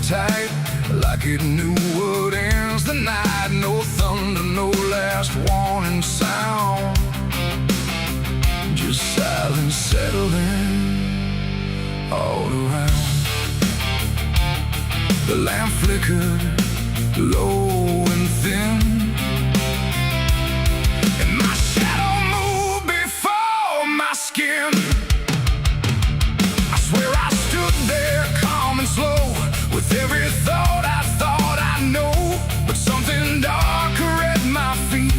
Tight, like it knew what ends the night. No thunder, no last warning sound, just silence settling all around. The lamp flickered low and thin, and my shadow moved before my skin. I swear I stood there calm and slow, with every thought I know. But something darker at my feet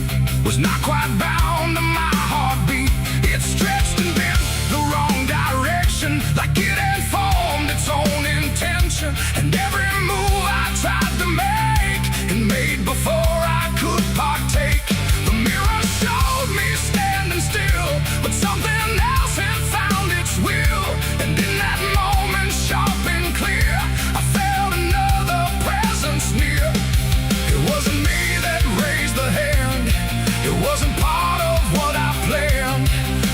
was not quite bound to my heartbeat. It stretched and bent the wrong direction, like it had formed its own intention. And every move I tried to make, it made before I could partake. The mirror showed me standing still, but something else had found its will. And in that moment, sharp and clear, I felt another presence near. It wasn't me that raised the hand, it wasn't part of what I planned.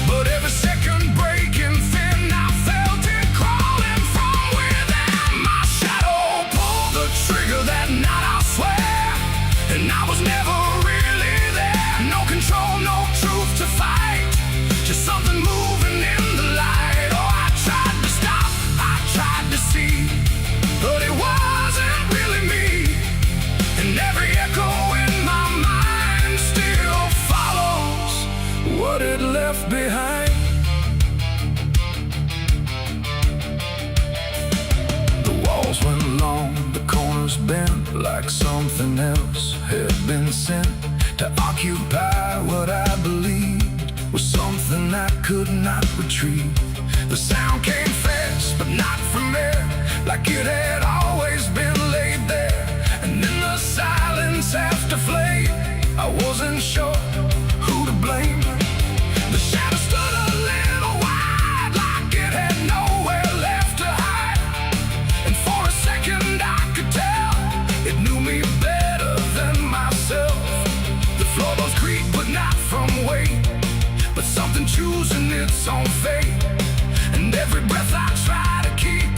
But every second breaking thin, I felt it crawling from within. My shadow pulled the trigger that night, I swear, and I was never really there. No control, no truth to fight, just something moving in the light. Oh, I tried to stop, I tried to see, but it wasn't really me. And every echo in my mind still follows what it left behind. The walls went long, the corners bent, like something else had been sent to occupy what I believed was something I could not retrieve. The sound came fast, but not from there, like it had always been laid there. And in the silence after flame, I wasn't sure who to blame. The shadow stood a little wide, like it had nowhere left to hide. And for a second I could tell it knew me better than myself. The floorboards creak, but not from weight, but something choosing its own fate. And every breath I try to keep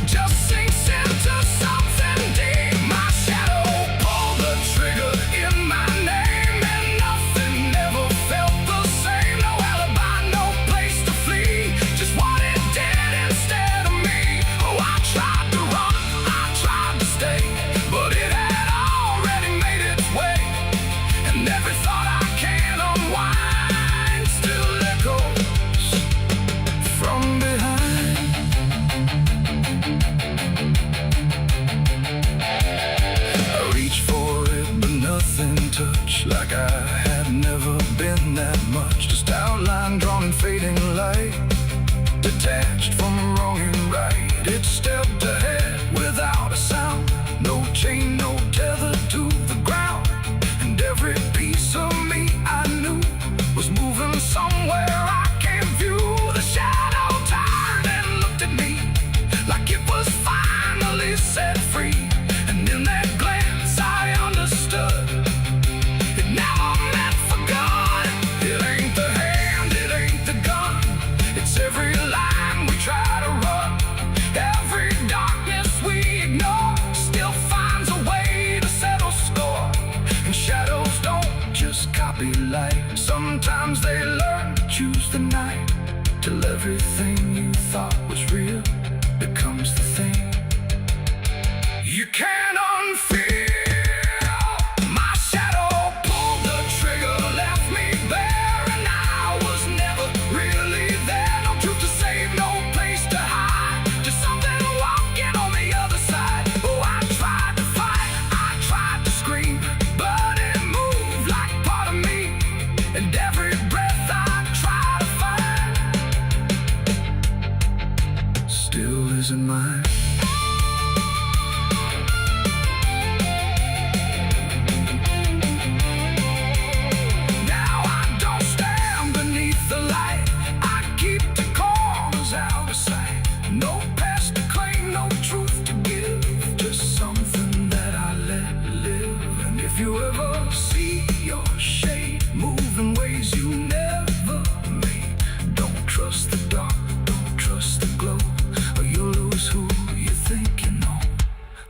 just sinks into something deep. My shadow pulled the trigger in my name, and nothing ever felt the same. No alibi, no place to flee, just what it did instead of me. Oh, I tried to run, I tried to stay, but it had already made its way. And every thought I can unwind still echoes from behind. I reached for it, but nothing touched, like I had never been that much. Just outline drawn in fading light, detached from wrong and right. It stepped ahead without a sound, no chain, no tether to the ground. And every piece of me I knew was moving somewhere I can't view. The shadow turned and looked at me, like it was finally set free. And in that glance I understood, it never meant for good. It ain't the hand, it ain't the gun, it's every line we try to run. Every darkness we ignore still finds a way to settle score. And shadows don't just copy light, sometimes they learn to choose the night, till everything you thought was real becomes the thing you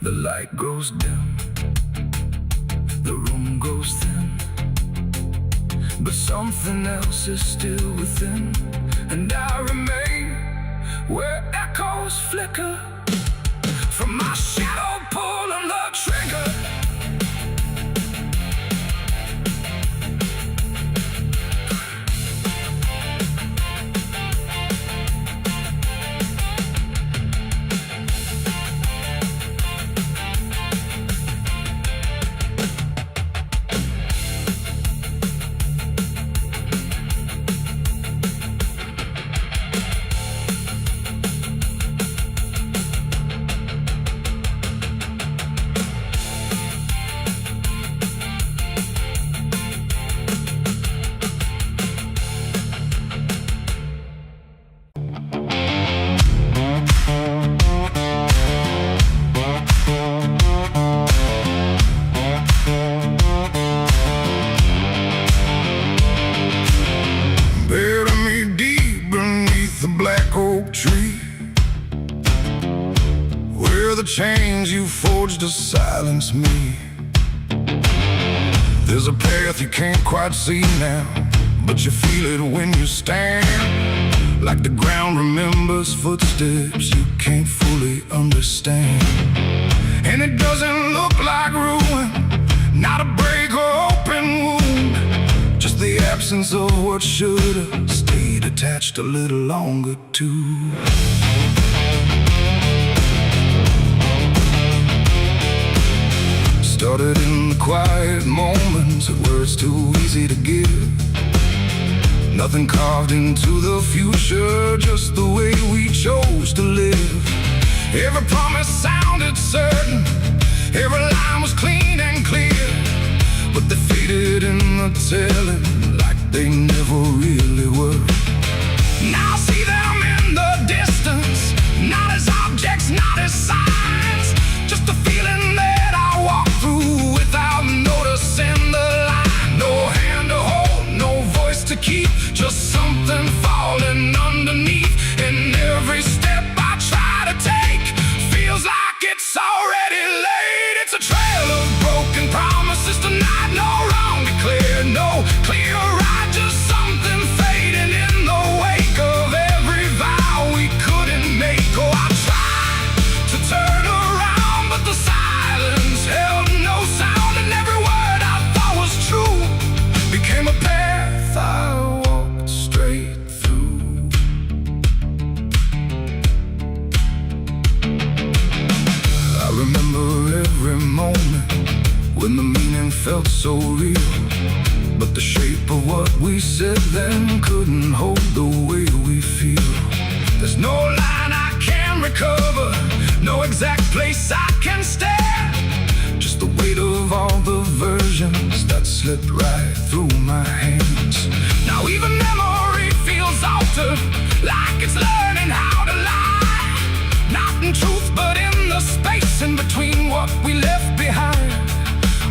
The light grows dim, the room grows thin, but something else is still within. And I remain where echoes flicker from my shadow pulling the trigger. Tree, where the chains you forged to silence me. There's a path you can't quite see now, but you feel it when you stand. Like the ground remembers footsteps you can't fully understand. And it doesn't look like ruin, not a break or open wound, just the absence of what should've stayed attached a little longer too. Started in the quiet moments where it's too easy to give. Nothing carved into the future, just the way we chose to live. Every promise sounded certain, every line was clean and clear, but they faded in the telling like they never really were. Now I see them in the distance, not as objects, not as signs, just a feeling that I walk through without noticing the line. No hand to hold, no voice to keep, just something falling underneath. And every step I try to take feels like it's already late. It's a trail of broken promises tonight, no wrong declared, no clear right, just something fading in the wake of every vow we couldn't make. Oh, I tried to turn around, but the silence held no sound, and every word I thought was true became a path I walked straight through. I remember every moment when the meaning felt so real, but the shape of what we said then couldn't hold the way we feel. There's no line I can recover, no exact place I can stand, just the weight of all the versions that slipped right through my hands. Now even memory feels altered, like it's learning how to lie, not in truth but in the space in between what we left behind.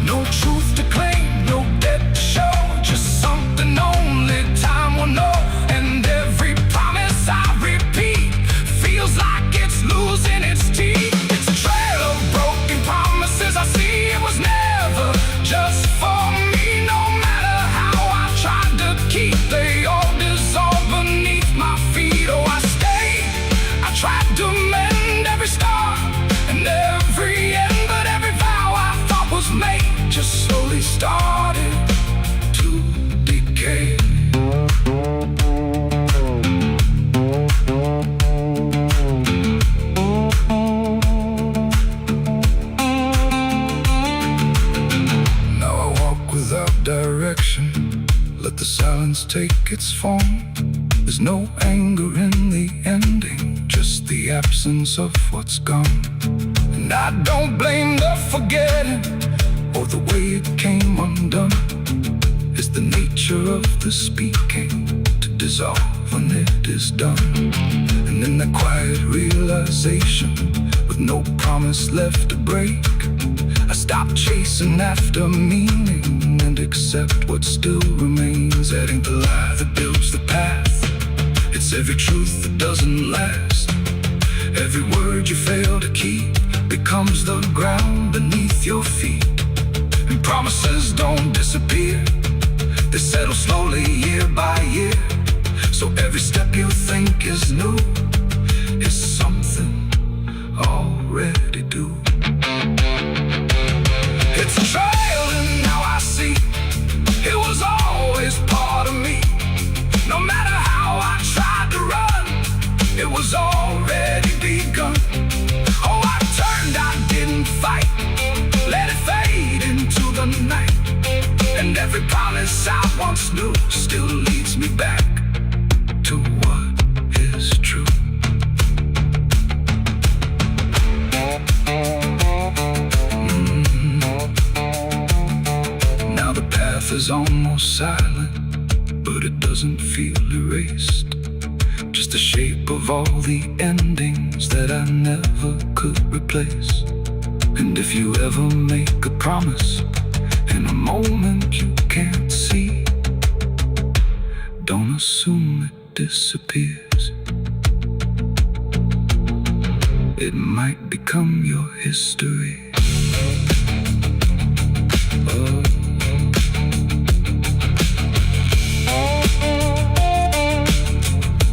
No truth to claim, no debt to show, just something only time will know. And every promise I repeat feels like it's losing its teeth. It's a trail of broken promises I see. It was never just for me, no matter how I tried to keep, they all dissolve beneath my feet. Oh, I stayed, I tried to mend every star and every end, but every vow I thought was made just slowly started to decay. Now I walk without direction, let the silence take its form. There's no anger in the ending, just the absence of what's gone. And I don't blame the forgetting or the way it came undone. It's the nature of the speaking to dissolve when it is done. And in that quiet realization, with no promise left to break, I stop chasing after meaning and accept what still remains. That ain't the lie that builds the path, It's every truth that doesn't last, every word you fail to keep, because becomes the ground beneath your feet. And promises don't disappear, they settle slowly year by year. So every step you think is new is something already due. It's a trail and now I see it was always part of me. No matter how I tried to run, it was already begun. Oh, I turned, I didn't fight, let it fade into the night. And every promise I once knew still leads me back to what is true. Now the path is almost silent, but it doesn't feel erased. Just the shape of all the endings that I never could replace. And if you ever make a promise in a moment you can't see, don't assume it disappears. It might become your history. Oh.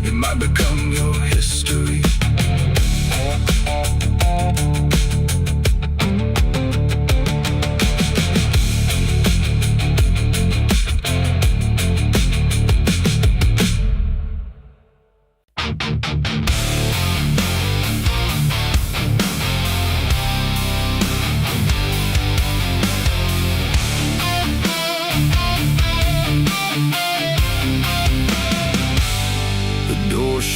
It might become your history.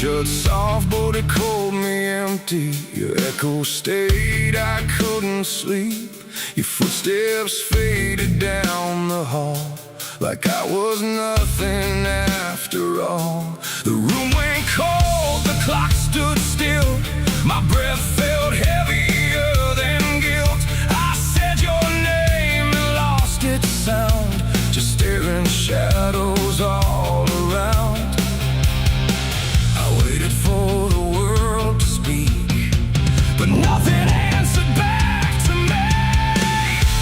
Shut soft, but it called me empty. Your echo stayed, I couldn't sleep. Your footsteps faded down the hall like I was nothing after all. The room went cold, the clock stood still. My breath felt heavier than guilt. I said your name and lost its sound, just staring shadows all around. For the world to speak, but nothing answered back to me.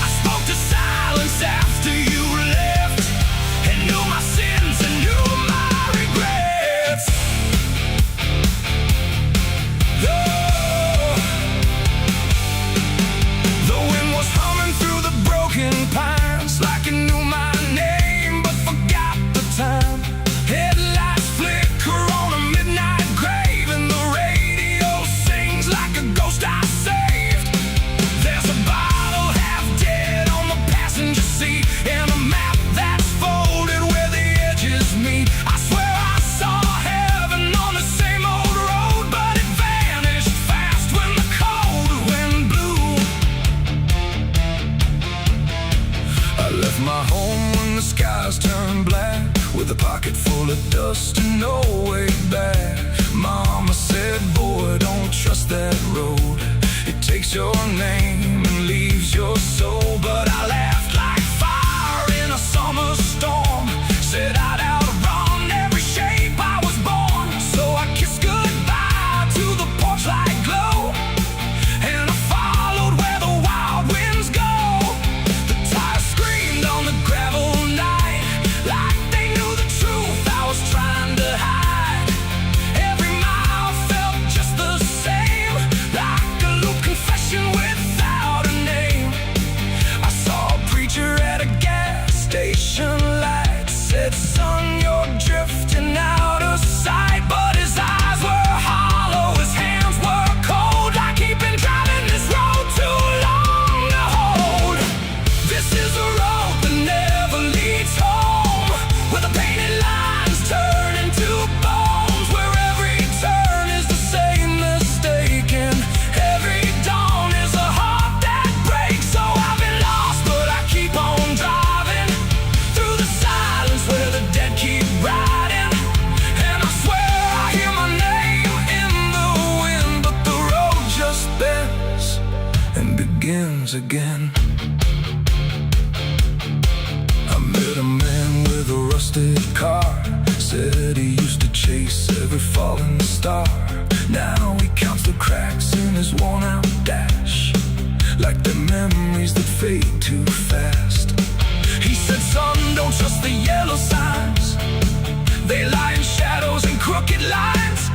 I spoke to silence after you left, and knew my sins and knew my regrets. The wind was humming through the broken pines, like it knew my name but forgot the time. Headlights flicker on a midnight grave, and the radio sings like a ghost I saved. There's a bottle half dead on the passenger seat, and a map that's folded where the edges meet. I swear I saw heaven on the same old road, but it vanished fast when the cold wind blew. I left my home when the skies turned black, with a pocket full of dust and no way back. Mama said, boy, don't trust that road. It takes your name and leaves your soul. But I laughed like fire in a summer storm, said I'd outrun every shape I was born. So I kissed goodbye to the porch light glow, and I followed where the wild winds go. The tires screamed on the gravel night, like they knew the truth I was trying to hide. Every mile felt just the same, like a loop confession without a name. I saw a preacher at a gas station light, said, son, you're drifting out of sight. But his eyes were hollow, his hands were cold, like he'd been driving this road too long to hold. This is a road that never leads home, where the painted lines turn into bones, where every turn is the same mistake, and every dawn is a heart that breaks. So I've been lost, but I keep on driving through the silence where the dead keep riding. And I swear I hear my name in the wind, but the road just bends and begins again. I met a man with a rusted car, said he used to chase every falling star. Now he counts the cracks in his worn out dash, like the memories that fade too fast. He said, son, don't trust the yellow signs. They lie in shadows and crooked lines.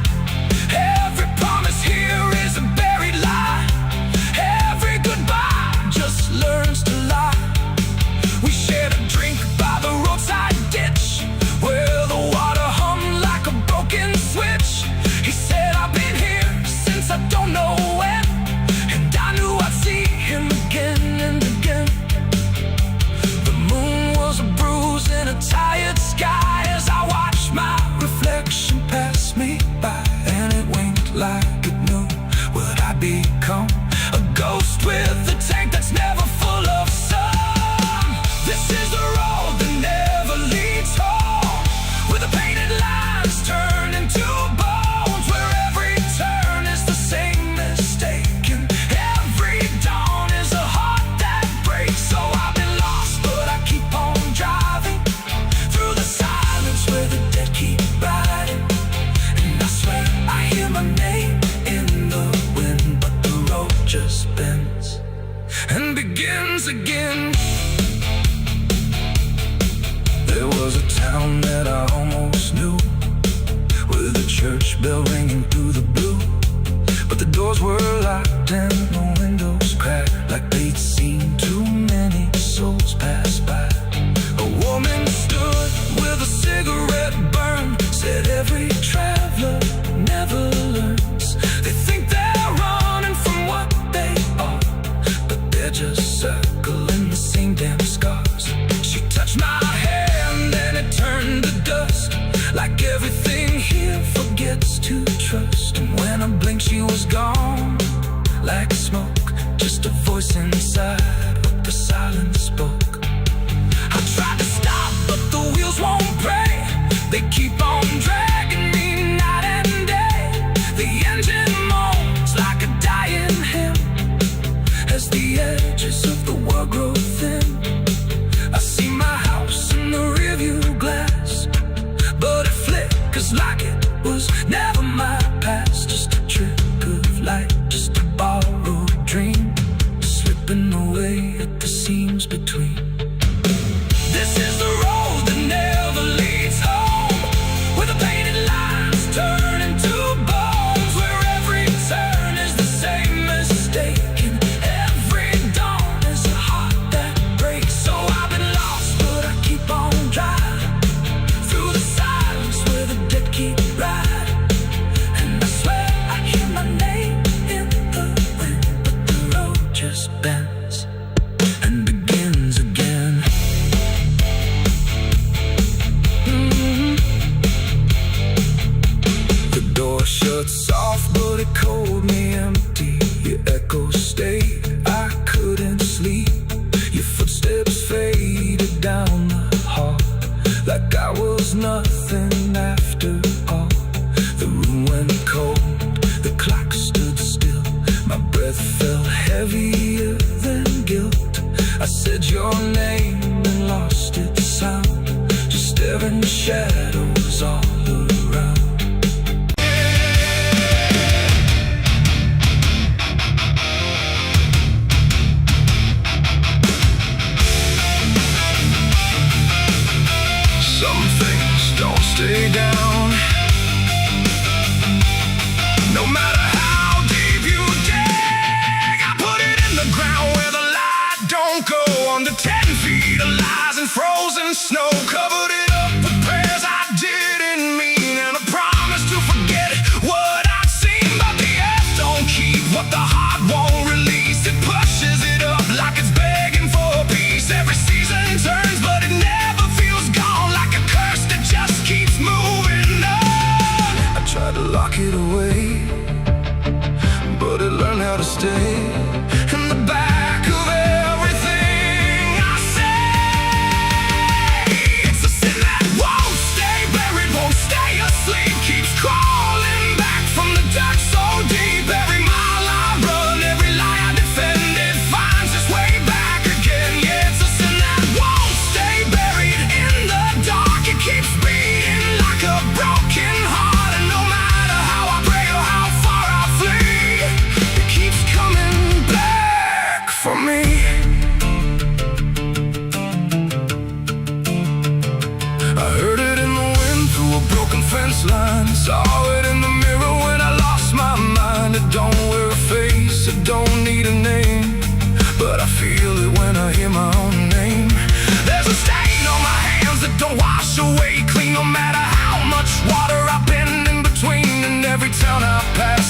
Every promise here is a buried lie. Every goodbye just learns to lie. We shared a drink by the roadside ditch, where the water hummed like a broken switch. He said, I've been here since I don't know when, and I knew I'd see him again and again. The moon was a bruise in a tired sky as I watched my reflection pass me by, and it winked like it knew what I'd become. A ghost with a tank that's never full of sun. This is the road that never leads home, where the painted lines turn into bones, where every turn is the same mistake, and every dawn is a heart that breaks. So I've been lost, but I keep on driving through the silence where the dead keep riding. And I swear I hear my name in the wind, but the road just bends and begins again. There was a town that I almost knew, with a church bell ringing through the blue, but the doors were locked and the windows cracked, like they'd seen too many souls pass by. A woman stood with a cigarette burn, said every traveler never learns. They think they're running from what they are, but they're just circling the same damn scars. She touched my hand and it turned to dust, like everything here forgets to trust. And when I blinked she was gone, like smoke, just a voice inside what the silence spoke. I tried to stop but the wheels won't break. They keep on dragging me night and day. The engine moans like a dying hymn as the edges of the world grow thin. I see my house in the rearview glass, but it flickers like it was never my past. Just a trick of light, just a borrowed dream, slipping away at the seams between. This is the road that never leads home, where the painted lines turn into bones, where every turn is the same mistake, and every dawn is a heart that breaks. So I've been lost, but I keep on driving through the silence where the dead keep riding. And I swear I hear my name in the wind, but the road just bends and begins again. The door shuts soft, but it cold me empty. Your echo stayed, I couldn't sleep. Your footsteps faded down the hall, like I was nothing after all. The room went cold, the clock stood still. My breath felt heavier than guilt. I said your name and lost its sound, just staring shadows all around. Some things don't stay down, no matter how deep you dig. I put it in the ground where the light don't go, under 10 feet of lies and frozen snow. Covered it up with prayers I didn't mean, and a promise to forget what I'd seen. But the earth don't keep what the heart won't release. It pushes it up like it's begging for peace. Every season turns, but it never feels gone, like a curse that just keeps moving on. I tried to lock it away, but it learned how to stay in the back of everything I say. It's a sin that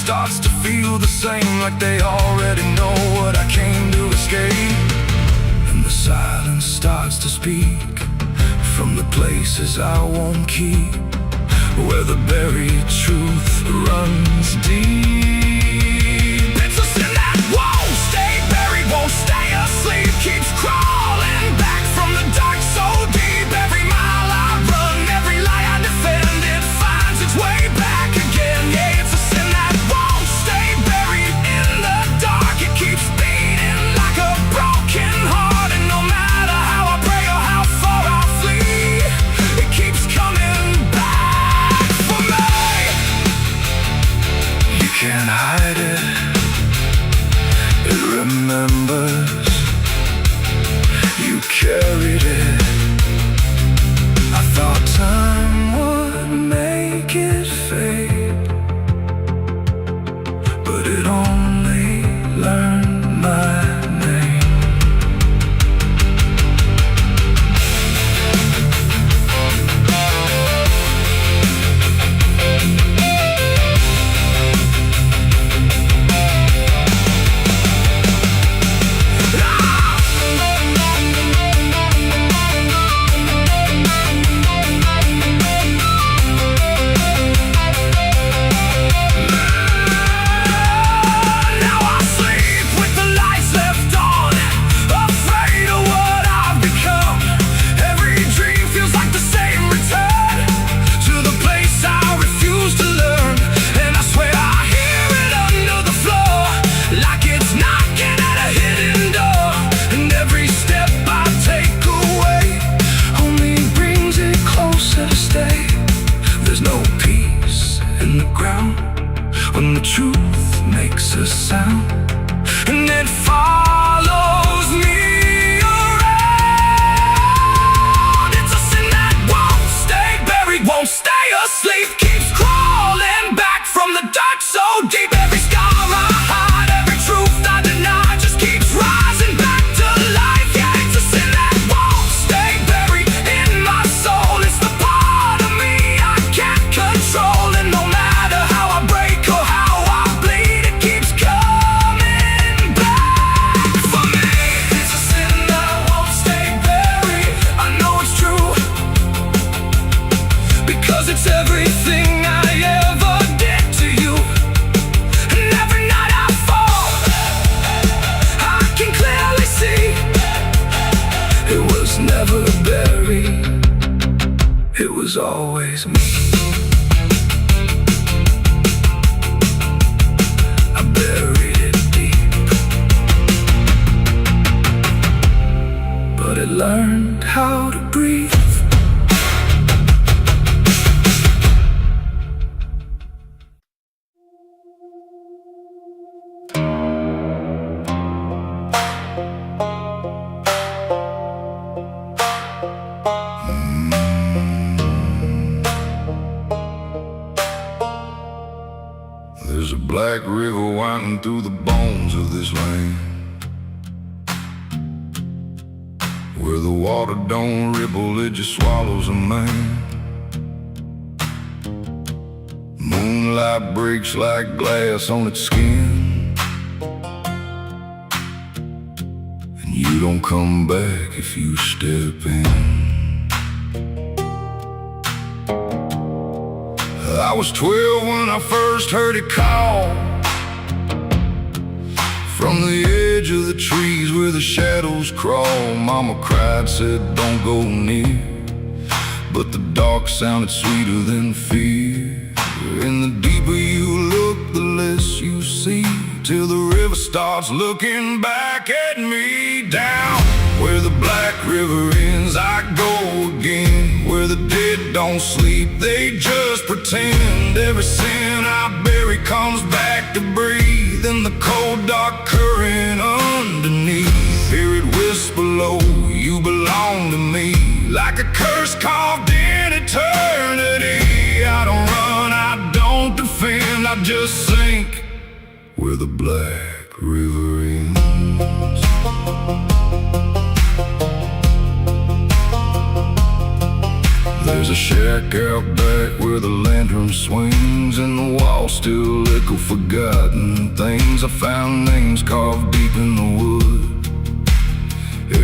starts to feel the same, like they already know what I came to escape. And the silence starts to speak from the places I won't keep, where the buried truth runs deep. It's a sin that won't stay buried, won't stay asleep, keeps crawling back from the dark so deep. Every mile I run, every lie I defend, it finds its way back again. Yeah, it's a sin that won't stay buried in the dark. It keeps beating like a broken heart, and no matter how I pray or how far I flee, it keeps coming back for me. You can't hide it, it remembers. You carried it. I thought time would make it fade, but it only learned my name. When the truth makes a sound, and it follows me around. It's a sin that won't stay buried, won't stay asleep, keeps crawling back from the dark so deep. Every scar I hide, every truth I deny, just keeps rising back to life. Yeah, it's a sin that won't stay buried in my soul. It's the part of me I can't control, and no matter how I break or how I bleed, it keeps coming back for me. It's a sin that won't stay buried. I know it's true, because it's everything I ever did to you. And every night I fall, I can clearly see it was never buried, it was always me. I buried it deep, but it learned how to breathe. There's a black river winding through the bones of this land, where the water don't ripple, it just swallows a man. Moonlight breaks like glass on its skin, and you don't come back if you step in. I was 12 when I first heard it call, from the edge of the trees where the shadows crawl. Mama cried, said don't go near, but the dark sounded sweeter than fear. And the deeper you look, the less you see, till the river starts looking back at me. Down where the black river ends, I go again, where the dead don't sleep, they just pretend. Every sin I bury comes back to breathe in the cold dark current underneath. Hear it whisper low, you belong to me, like a curse carved in eternity. I don't run, I don't defend, I just sink where the black river ends. There's a shack out back where where the lantern swings and the walls still echo forgotten things. I found names carved deep in the wood,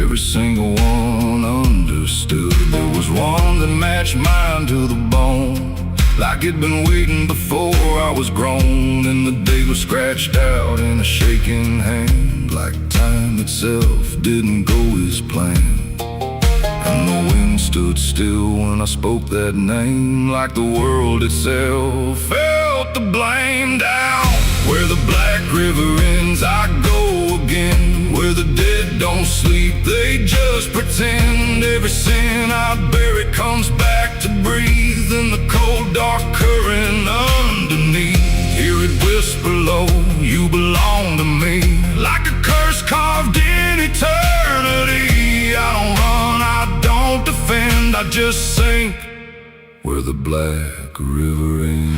every single one understood. There was one that matched mine to the bone, like it'd been waiting before I was grown. And the day was scratched out in a shaking hand, like time itself didn't go as planned. And the wind stood still when I spoke that name, like the world itself felt the blame. Down where the black river ends, I go again. Where the dead don't sleep, they just pretend. Every sin I bury comes back to breathe in the cold dark current underneath. Hear it whisper low, you belong to me, like a curse carved in eternity. I don't run, I don't defend, I just sink where the black river ends.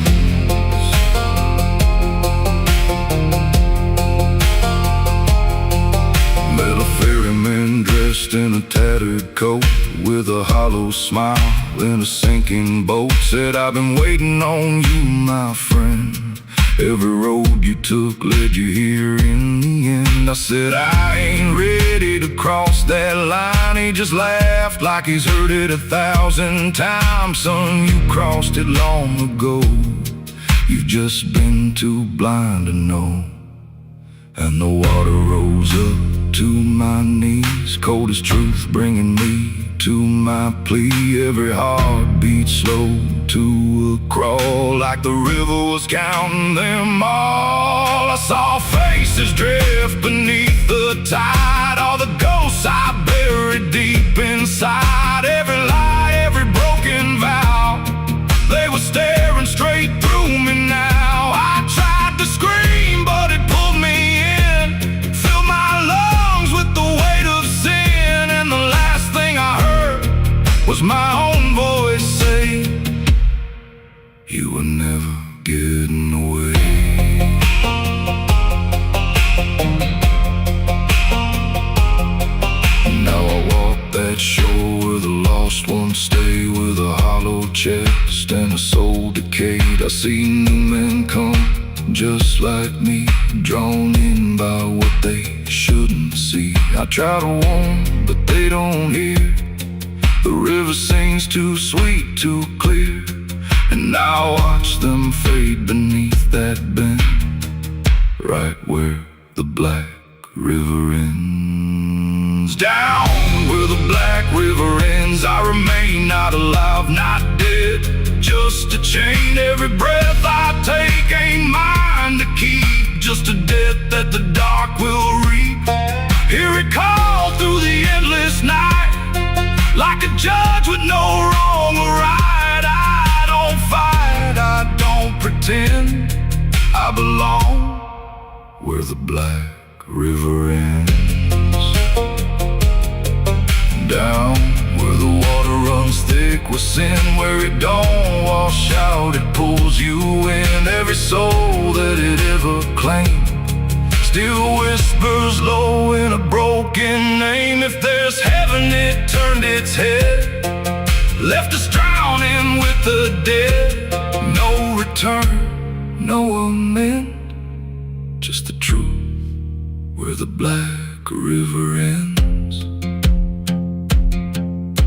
Met a ferryman dressed in a tattered coat, with a hollow smile in a sinking boat. Said, I've been waiting on you, my friend. Every road you took led you here in the end. I said, I ain't ready to cross that line. He just laughed like he's heard it 1,000 times. Son, you crossed it long ago. You've just been too blind to know. And the water rose up to my knees, cold as truth, bringing me to my plea. Every heartbeat slow to a crawl, like the river was counting them all. I saw faces drift beneath the tide, all the ghosts I buried deep inside. Every lie, every broken vow, they were staring straight through me now. I tried to scream, but it pulled me in, filled my lungs with the weight of sin. And the last thing I heard was my own voice say, you were never getting away. Now I walk that shore where the lost ones stay, with a hollow chest and a soul decayed. I see new men come just like me, drawn in by what they shouldn't see. I try to warn, but they don't hear. The river sings too sweet, too clear, and I watch them fade beneath that bend, right where the black river ends. Down where the black river ends, I remain not alive, not dead, just a chain. Every breath I take ain't mine to keep, just a death that the dark will reap. Hear it call through the endless night, like a judge with no wrong or right. I don't fight, I don't pretend, I belong where the black river ends. Down where the water runs thick with sin, where it don't wash out, it pulls you in. Every soul that it ever claimed still whispers low in a broken name. If there's heaven, it turned its head, left us drowning with the dead. No return, no amend, just the truth where the black river ends.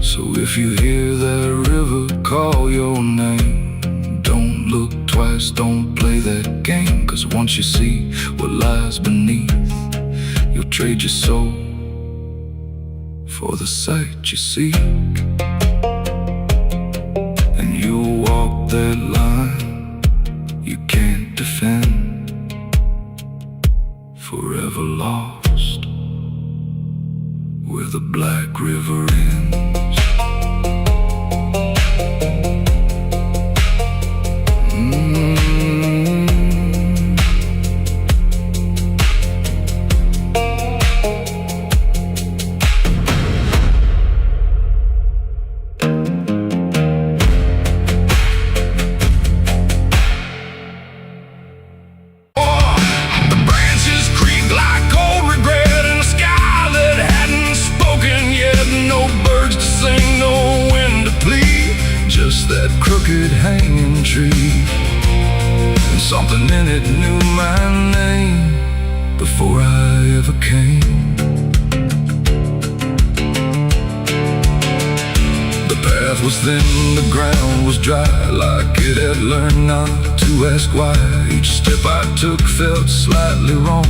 So if you hear that river call your name, don't look twice, don't play that game. Cause once you see what lies beneath, you'll trade your soul for the sight you seek. And you'll walk that line you can't defend, forever lost where the black river ends. was thin, the ground was dry, like it had learned not to ask why. Each step I took felt slightly wrong,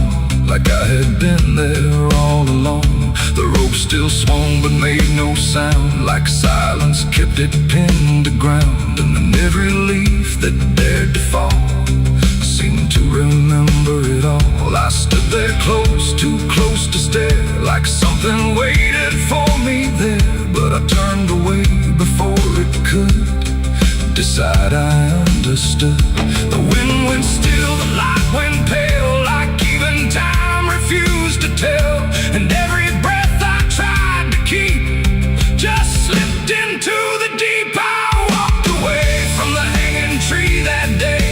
like I had been there all along. The rope still swung but made no sound, like silence kept it pinned to ground. And then every leaf that dared to fall seemed to remember it all. I stood there close, too close to stare, like something waited for me there. But I turned away before it could decide I understood. The wind went still, the light went pale, like even time refused to tell. And every breath I tried to keep just slipped into the deep. I walked away from the hanging tree that day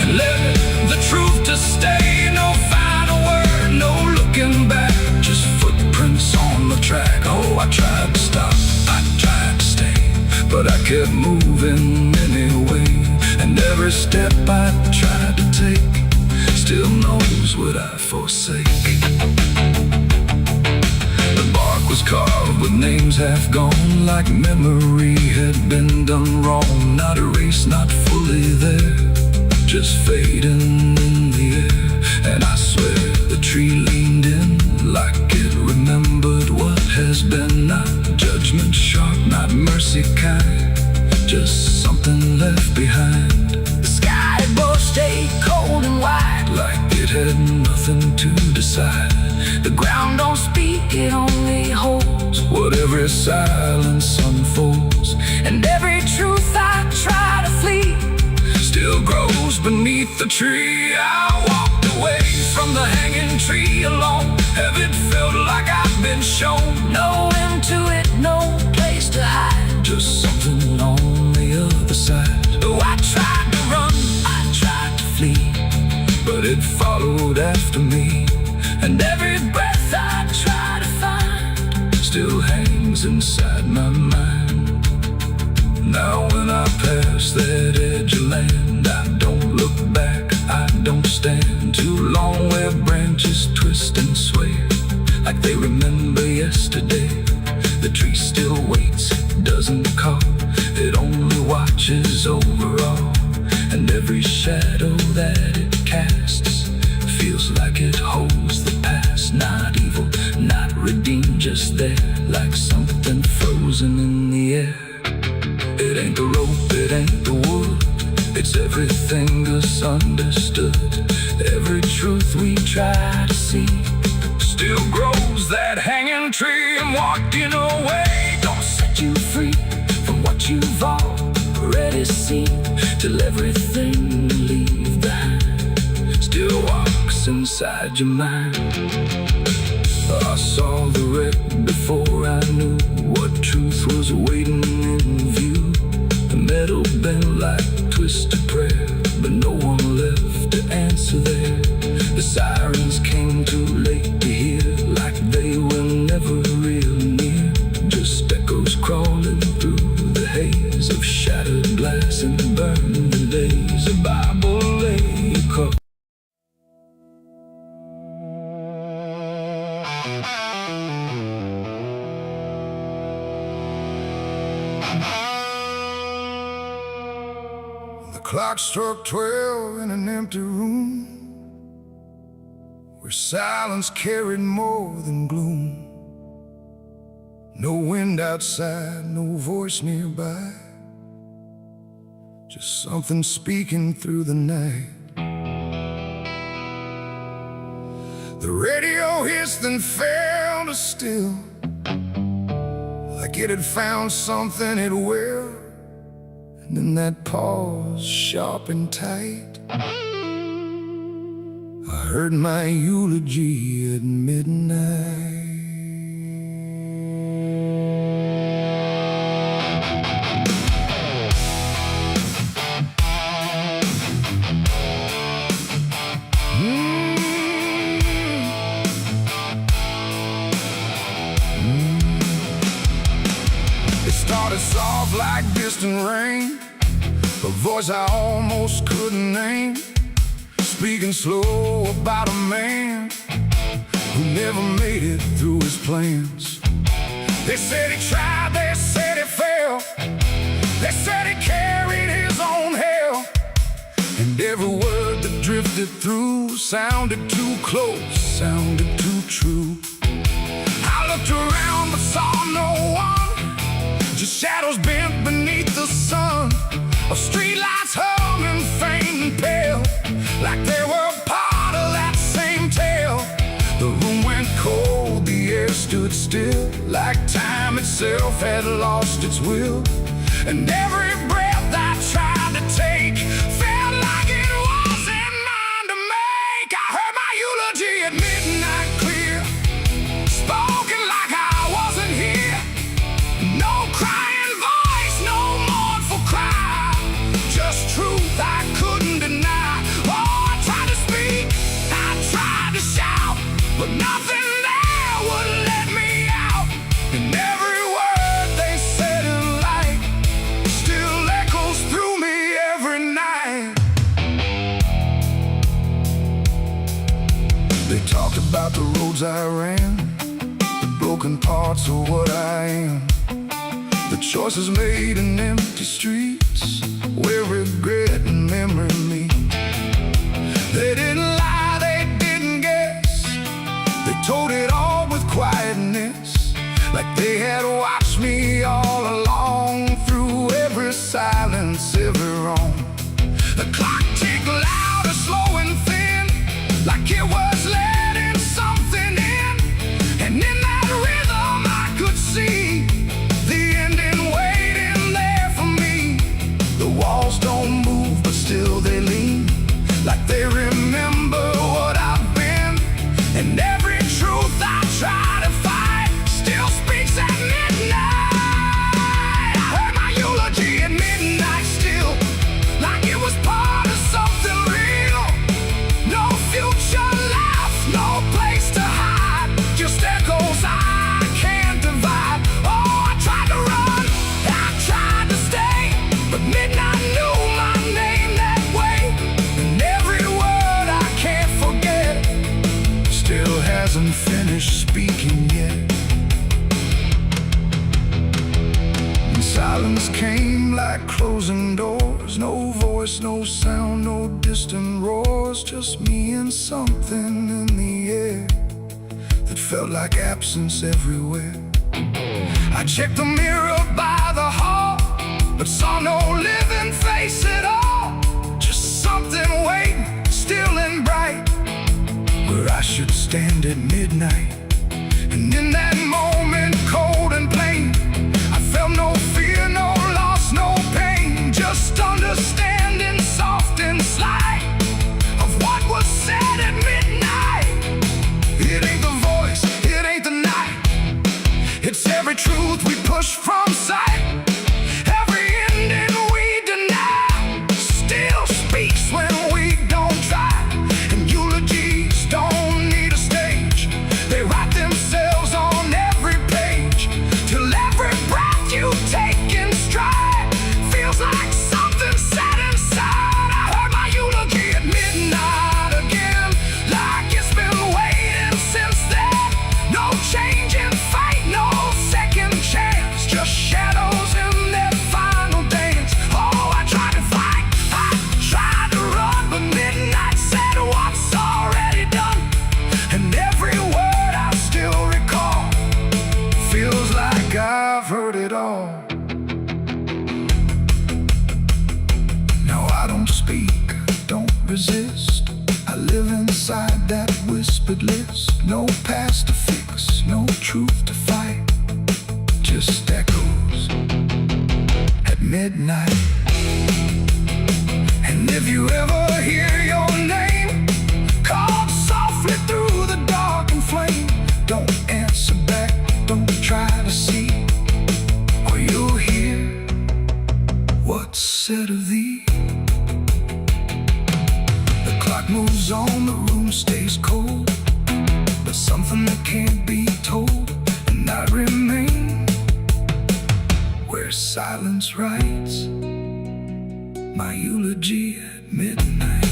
and left the truth to stay. No final word, no looking back, just footprints on the track. Oh, I tried to stop, I tried to stay, but I kept moving anyway. And every step I tried to take still knows what I forsake. The bark was carved with names half gone, like memory had been done wrong. Not erased, not fully there, just fading in the air. And I swear the tree leaned in, like it remembered what has been. Not judgment sharp, not mercy kind, just something left behind. The sky above stayed cold and white, like it had nothing to decide. The ground don't speak, it only holds what every silence unfolds. And every truth I try to flee still grows beneath the tree. I walked away from the hanging tree alone. Heaven felt like I've been shown. No end to it, no place to hide, just something on the other side. Oh, I tried to run, I tried to flee, but it followed after me. And every breath I try to find still hangs inside my mind. Now when I pass that edge of land, I don't look back, I don't stand too long where branches twist and sway, like they remember yesterday. The tree still waits, doesn't call, it only watches over all. And every shadow that it casts feels like it holds the past. Not evil, not redeemed, just there, like something frozen in the air. It ain't the rope, it ain't the wood, it's everything misunderstood. Every truth we try to see still grows that hanging tree. And walking away don't set you free from what you've already seen, till everything you leave behind still walks inside your mind. I saw the wreck before I knew what truth was waiting in view. The metal bent like twisted prayer, but no one left to answer there. The sirens came too late to hear, like they were never real near, just echoes crawling through the haze of shattered glass and burning days. A Bible lay across. The clock struck 12 in an empty room, where silence carried more than gloom. No wind outside, no voice nearby, just something speaking through the night. The radio hissed and fell to still, like it had found something it will. And in that pause, sharp and tight, I heard my eulogy at midnight. It started soft like distant rain, a voice I almost couldn't name, speaking slow about a man who never made it through his plans. They said he tried, they said he failed, it through. Sounded too close, sounded too true. I looked around but saw no one, just shadows bent beneath the sun, of streetlights humming faint and pale, like they were part of that same tale. The room went cold, the air stood still, like time itself had lost its will. And every breath I tried to take felt like it wasn't mine to make. I heard my eulogy at midnight clear, spoken like I wasn't here. No crying voice, no mournful cry, just truth I couldn't deny. Oh, I tried to speak, I tried to shout, but nothing there would let me out. And every word they said in light still echoes through me every night. They talked about the roads I ran, the broken parts of what I am, the choices made in empty streets where regret and memory meet. They didn't lie, they didn't guess, they told it all with quietness, like they had watched me all along, through every silence, every wrong. The clock ticked loud and slow and thin, like it was letting something in. And in that rhythm I could see the ending waiting there for me. The walls don't move but still they lean, like they remember what I've been. And every truth I try to fight still speaks at midnight. I heard my eulogy at midnight still, like it was part of something real. No future left, no place to hide, just echoes I can't divide. Oh, I tried to run, I tried to stay, but midnight knew my name that way. And every word I can't forget still hasn't finished speaking yet. And silence came like closing doors, no voice, no sound, no distant roars, just me and something in the air that felt like absence everywhere. I checked the mirror by the hall, but saw no living face at all, just something waiting, still and bright, where I should stand at midnight. And in that moment, cold and plain, I felt no fear, no loss, no pain, just understanding, soft and slight, of what was said at midnight. It ain't the voice, it ain't the night, it's every truth we push from sight. Every ending we deny still speaks when we don't try. And eulogies don't need a stage, they write themselves on every page, till every breath you take in stride feels like something set inside. I heard my eulogy at midnight again, like it's been waiting since then. No change in fate, no second chance, just shadows in their final dance. Oh, I tried to fight, I tried to run, but midnight said what's already done. And every word I still recall feels like I've heard it all. Now I don't speak, don't resist, I live inside that whispered list. No past to fix, no truth to fight, just echoes at midnight. And if you ever hear your name called softly through the dark and flame, don't answer back, don't try to see, or you'll hear what's said of thee. The clock moves on, the room stays cold, but something that can't be told. And I remain where silence writes my eulogy at midnight.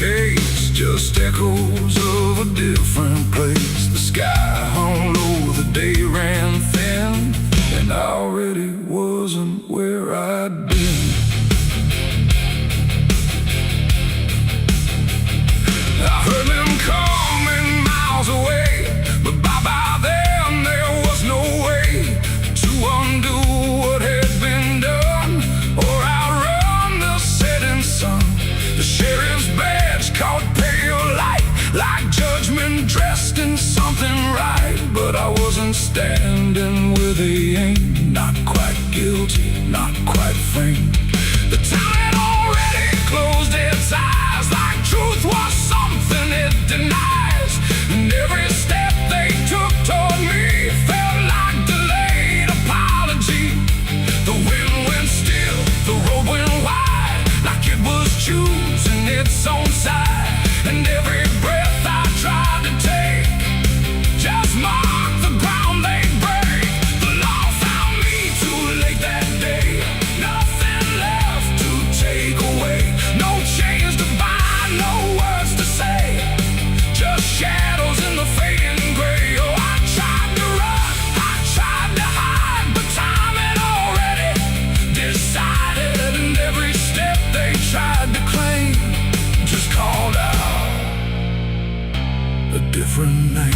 chase, just echoes of a different place. The sky hung low, the day ran thin, and I already wasn't where I'd been. I heard them coming miles away, but by then there was no way to undo what had been done or outrun the setting sun. The sheriff's badge caught pale light, like judgment dressed in something right. But I wasn't standing where they aimed, not quite guilty, not quite framed. The town had already closed its eyes, like truth was something it denies. And every step they took toward me felt like delayed apology. The wind went still, the road went wide, like it was choosing its own side. And every breath I tried to take just marked the ground they'd break. The law found me too late that day, nothing left to take away. No chains to bind, no words to say, just shadows in the fading gray. Oh, I tried to run, I tried to hide, but time had already decided. And every step they tried to claim just called out a different name.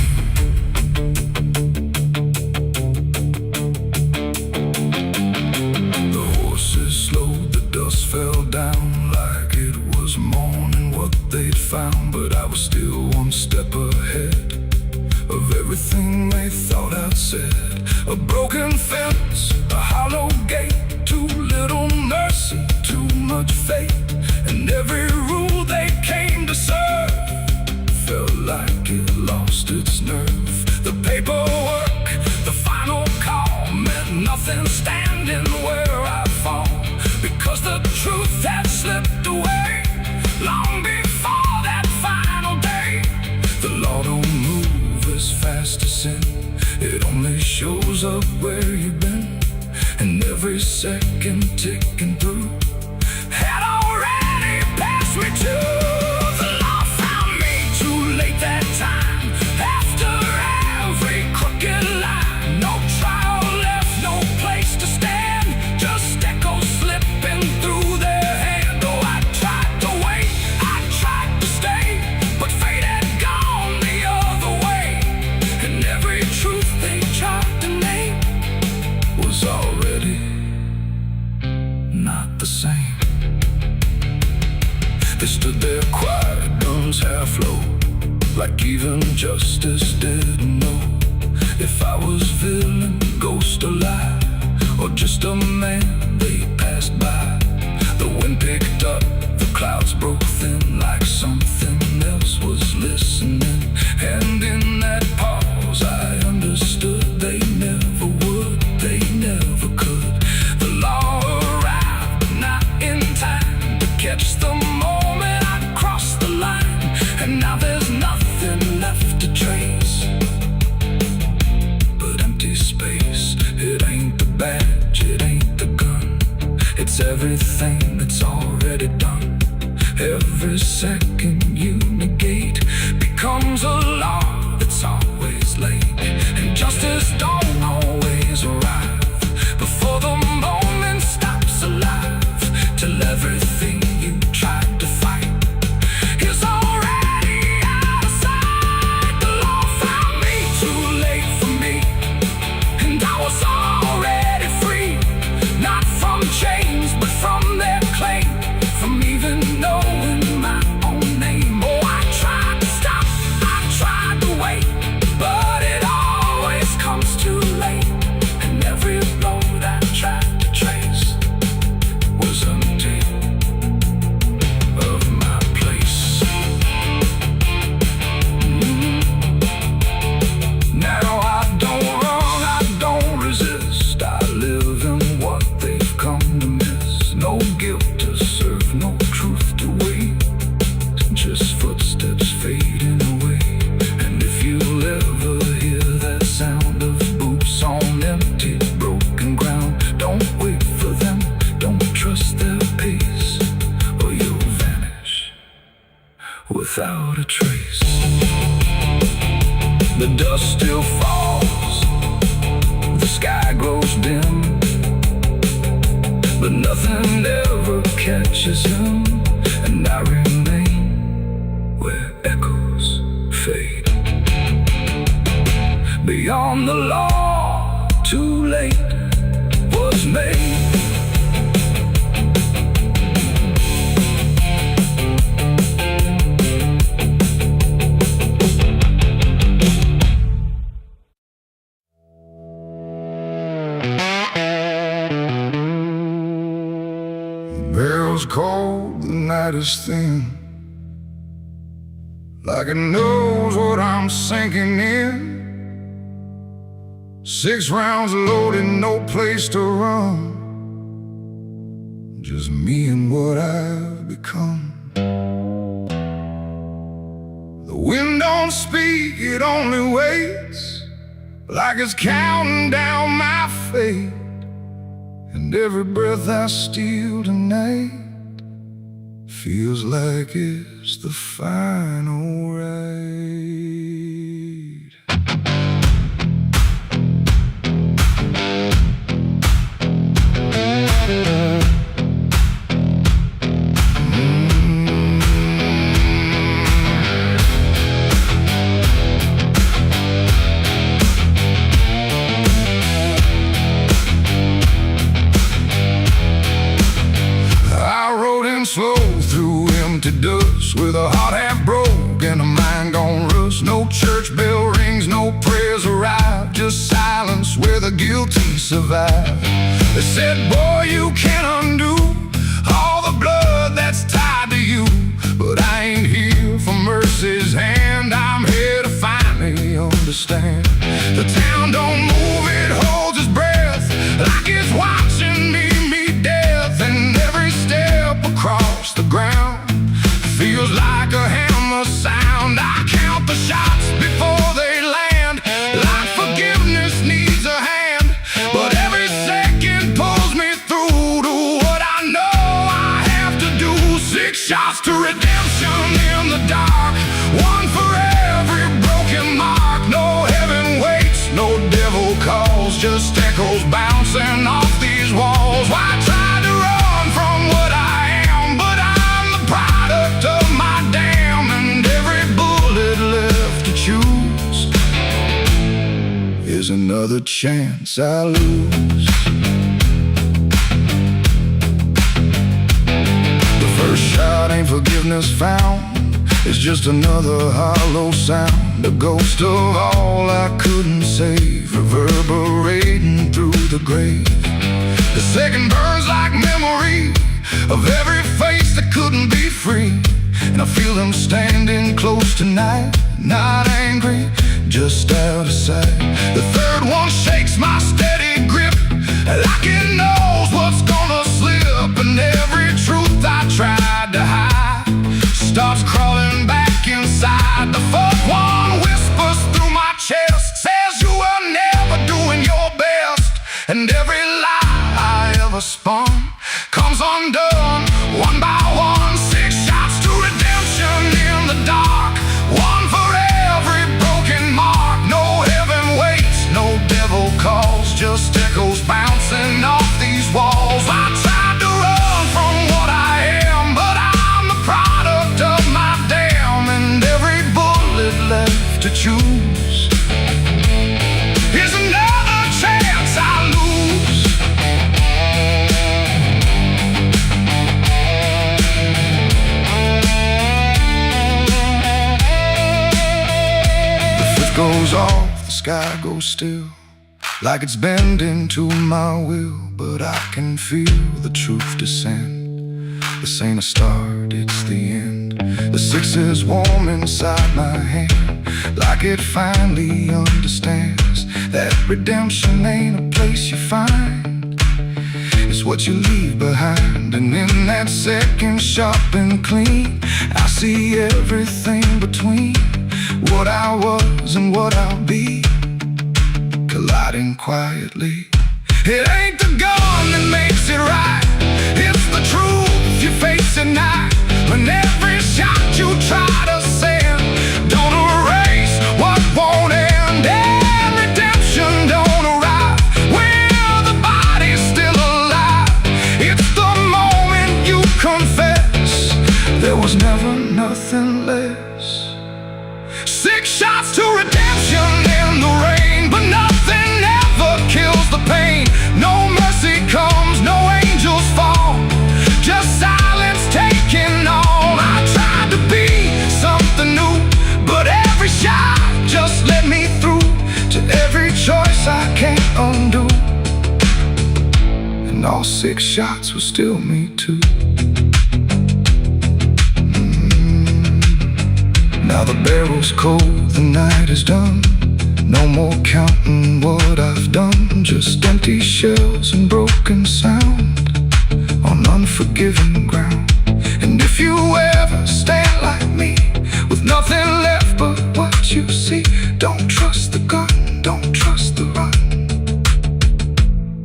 The horses slowed, the dust fell down like it was morning what they'd found. But I was still one step ahead of everything they thought I'd said. A broken fence, a hollow gate, too little mercy, too much faith. And every rule they came to serve felt like it lost its nerve. The paperwork, the final call, meant nothing standing where I fall, because the truth had slipped away long before that final day. The law don't move as fast as sin, it only shows up where you've been. And every second ticking through had already passed me too. The law found me too late that time, after every crooked line. No trial left, no place to stand, just echoes slipping through their hand. Oh, I tried to wait, I tried to stay, but fate had gone the other way. And every truth they tried to name was already not the same. They stood there quiet, guns half low, like even justice didn't know if I was villain, ghost or lie, or just a man they passed by. The wind picked up, the clouds broke thin, like something else was listening. And in that pause I understood they never would, they never could. The law arrived, but not in time to catch the moment I crossed the line. And now there's nothing left to trace but empty space. It ain't the badge, it ain't the gun, it's everything that's already done. Every second you negate becomes a law that's always late. And justice don't always arrive before the moment stops alive, till everything you tried to fight is already out of sight. The law found me too late for me, and I was already free, not from chains but from their claim, from even knowing my own name. Oh, I tried to stop, I tried to wait, but it always comes too without a trace. The dust still falls, the sky grows dim, but nothing ever catches him, and I remain where echoes fade. Beyond the law, too late was made. Bell's cold, the night is thin, like it knows what I'm sinking in. 6 rounds loaded, no place to run, just me and what I've become. The wind don't speak, it only waits, like it's counting down my fate. And every breath I steal tonight feels like it's the final ride. Slow through empty dust, with a heart half broke and a mind gone rust. No church bell rings, no prayers arrive, just silence where the guilty survive. They said, boy, you can't undo all the blood that's tied to you, but I ain't here for mercy's hand, I'm here to finally understand. The town don't move, it holds its breath, like it's watching me meet death. And every step across the ground feels like a hammer sound. I count the shots before they land, like forgiveness needs a hand, but every second pulls me through to what I know I have to do. 6 shots to redemption in the dark, one for every broken mark. No heaven waits, no devil calls, just echoes bouncing off these walls. Why try to run from what I am, but I'm the product of my damn, and every bullet left to choose is another chance I lose. The first shot ain't forgiveness found, it's just another hollow sound, a ghost of all I couldn't save, reverberating through the grave. The second burns like memory of every face that couldn't be free, and I feel them standing close tonight, not angry, just out of sight. The third one shakes my steady grip, like it knows what's gonna slip, and every truth I tried to hide starts crawling back inside. The fourth one whispers through my chest, says you were never doing your best, and every lie I ever spun comes undone, one by one. 6 shots to redemption in the dark, one for every broken mark. No heaven waits, no devil calls, just echoes bouncing off these walls. I tried to run from what I am, but I'm the product of my damn, and every bullet left to choose is another chance I lose. The fifth goes off, the sky goes still, like it's bending to my will, but I can feel the truth descend. This ain't a start, it's the end. The 6 is warm inside my hand, like it finally understands that redemption ain't a place you find, it's what you leave behind. And in that second sharp and clean, I see everything between what I was and what I'll be, colliding quietly. It ain't the gun that makes it right, it's the truth you face at night, when every shot you try to was never nothing less. 6 shots to redemption in the rain, but nothing ever kills the pain. No mercy comes, no angels fall, just silence taking all. I tried to be something new, but every shot just let me through to every choice I can't undo. And all 6 shots were still me too. Now the barrel's cold, the night is done. No more counting what I've done, just empty shells and broken sound on unforgiving ground. And if you ever stand like me, with nothing left but what you see, don't trust the gun, don't trust the run.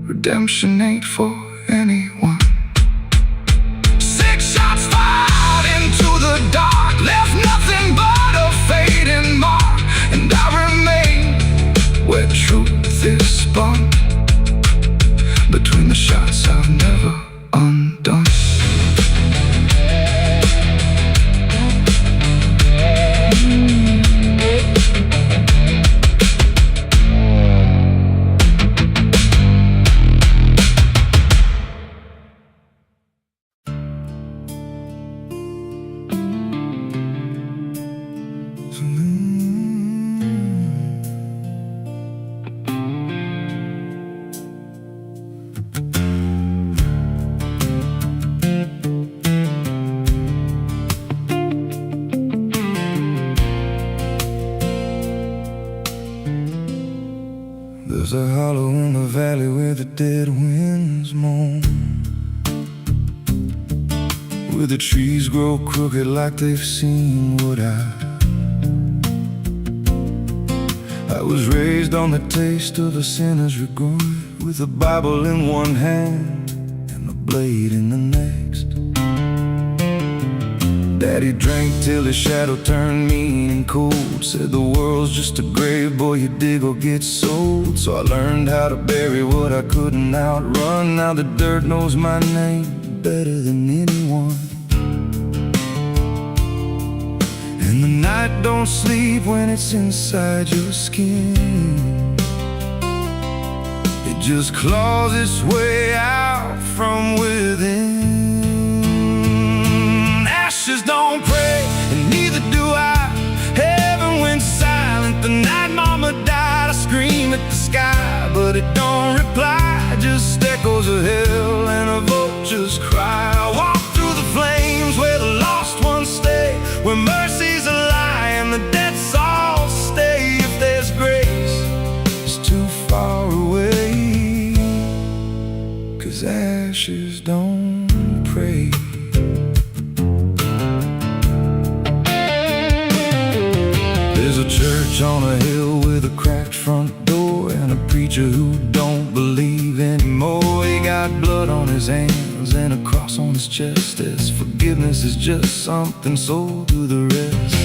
Redemption ain't for anyone. 6 shots fired into the dark, left nothing but a fading mark. And I remain where truth is spun, between the shots I've never undone. There's a hollow in the valley where the dead winds moan, where the trees grow crooked like they've seen what I was raised on the taste of a sinner's regret, with a Bible in one hand and a blade in the next. Daddy drank till his shadow turned mean and cold, said the world's just a grave, boy, you dig or get sold. So I learned how to bury what I couldn't outrun. Now the dirt knows my name better than anyone. And the night don't sleep when it's inside your skin. It just claws its way out from within. Ashes don't pray, and neither do I. Heaven went silent the night mama died. I scream at the sky, but it don't reply, just echoes of hell and a vulture's cry. I walk through the flames where the lost ones stay, where mercy's a lie and the dead souls stay. If there's grace, it's too far away, 'cause ashes don't pray. There's a church on a hill with a cracked front door, and a preacher who don't believe anymore. He got blood on his hands and a cross on his chest, as forgiveness is just something sold to the rest.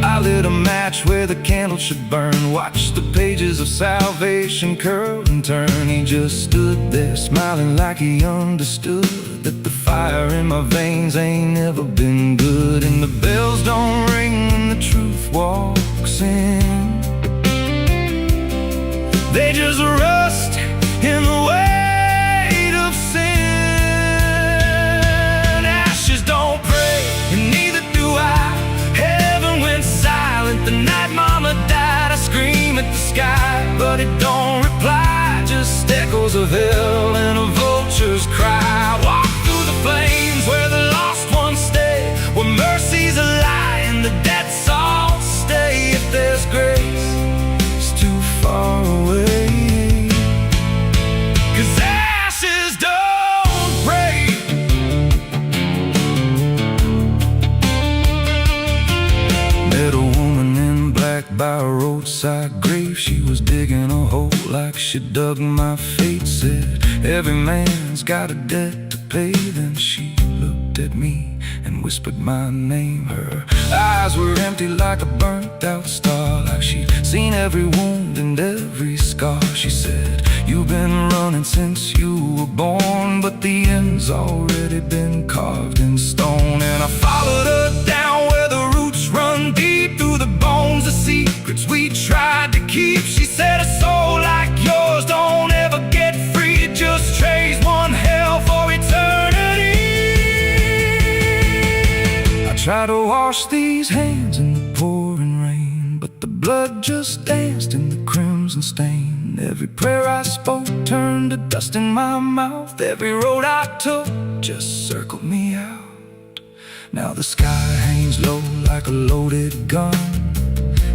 I lit a match where the candle should burn, watched the pages of salvation curl and turn. He just stood there smiling like he understood that the fire in my veins ain't never been good. And the bells don't ring when the truth walks in, they just rust in the weight of sin. Ashes don't pray, and neither do I. Heaven went silent the night mama died. I scream at the sky, but it don't reply, just echoes of hell and a vulture's cry. Walk through the flames where the lost ones stay, where mercy's a lie and the dead souls stay. If there's grace, it's too far away, 'cause ashes don't pray. Met a woman in black by a roadside grave. She was digging a hole like she dug my fate. Said every man's got a debt to pay. Then she looked at me and whispered my name. Her eyes were empty like a burnt out star, like she'd seen every wound and every scar. She said, "You've been running since you were born, but the end's already been carved in stone." And I followed her down where the roots run deep through the bones, the secrets we tried to keep. She said, "A soul like yours don't ever get free, it just trades one hell for eternity." I tried to wash these hands in the pouring rain, but the blood just danced in the crimson stain. Every prayer I spoke turned to dust in my mouth. Every road I took just circled me out. Now the sky hangs low like a loaded gun,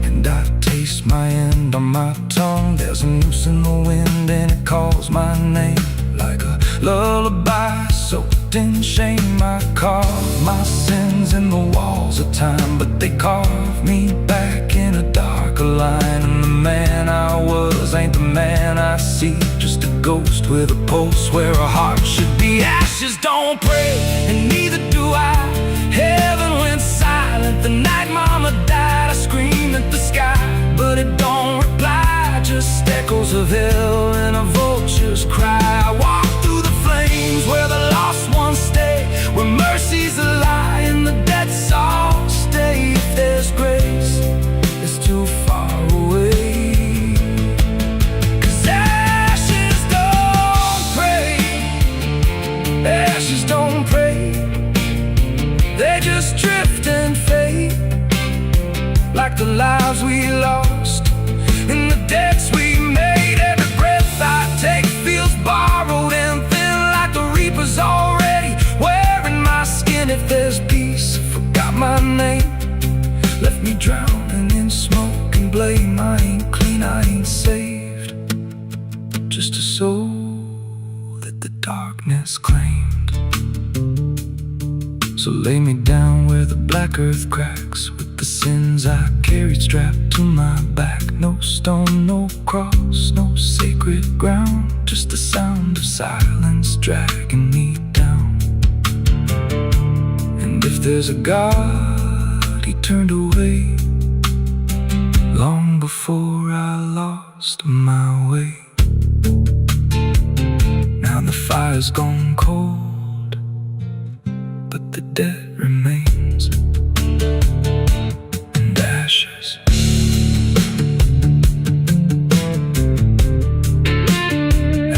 and I taste my end on my tongue. There's a noose in the wind and it calls my name like a lullaby soaked in shame. I carve my sins in the walls of time, but they carve me back in a darker line. And the man I was ain't the man I see, just a ghost with a pulse where a heart should be. Ashes don't pray, and neither do I. Heaven went silent the night mama died. I screamed at the sky, but it don't reply, just echoes of hell and a vulture's cry. I walk through the flames where the lost ones stay, where mercy's a lie and the dead all stay. If there's grace, it's too far away, 'cause ashes don't pray, ashes don't pray. They just drift and fade, like the lives we lost and the debts we made. Every breath I take feels borrowed and thin, like the reaper's already wearing my skin. If there's peace, forgot my name, left me drowning in smoke and blame. I ain't clean, I ain't saved, just a soul that the darkness claimed. So lay me down where the black earth cracks, with the sins I carried strapped to my back. No stone, no cross, no sacred ground, just the sound of silence dragging me down. And if there's a God, he turned away long before I lost my way. Now the fire's gone cold, but the debt remains, and ashes.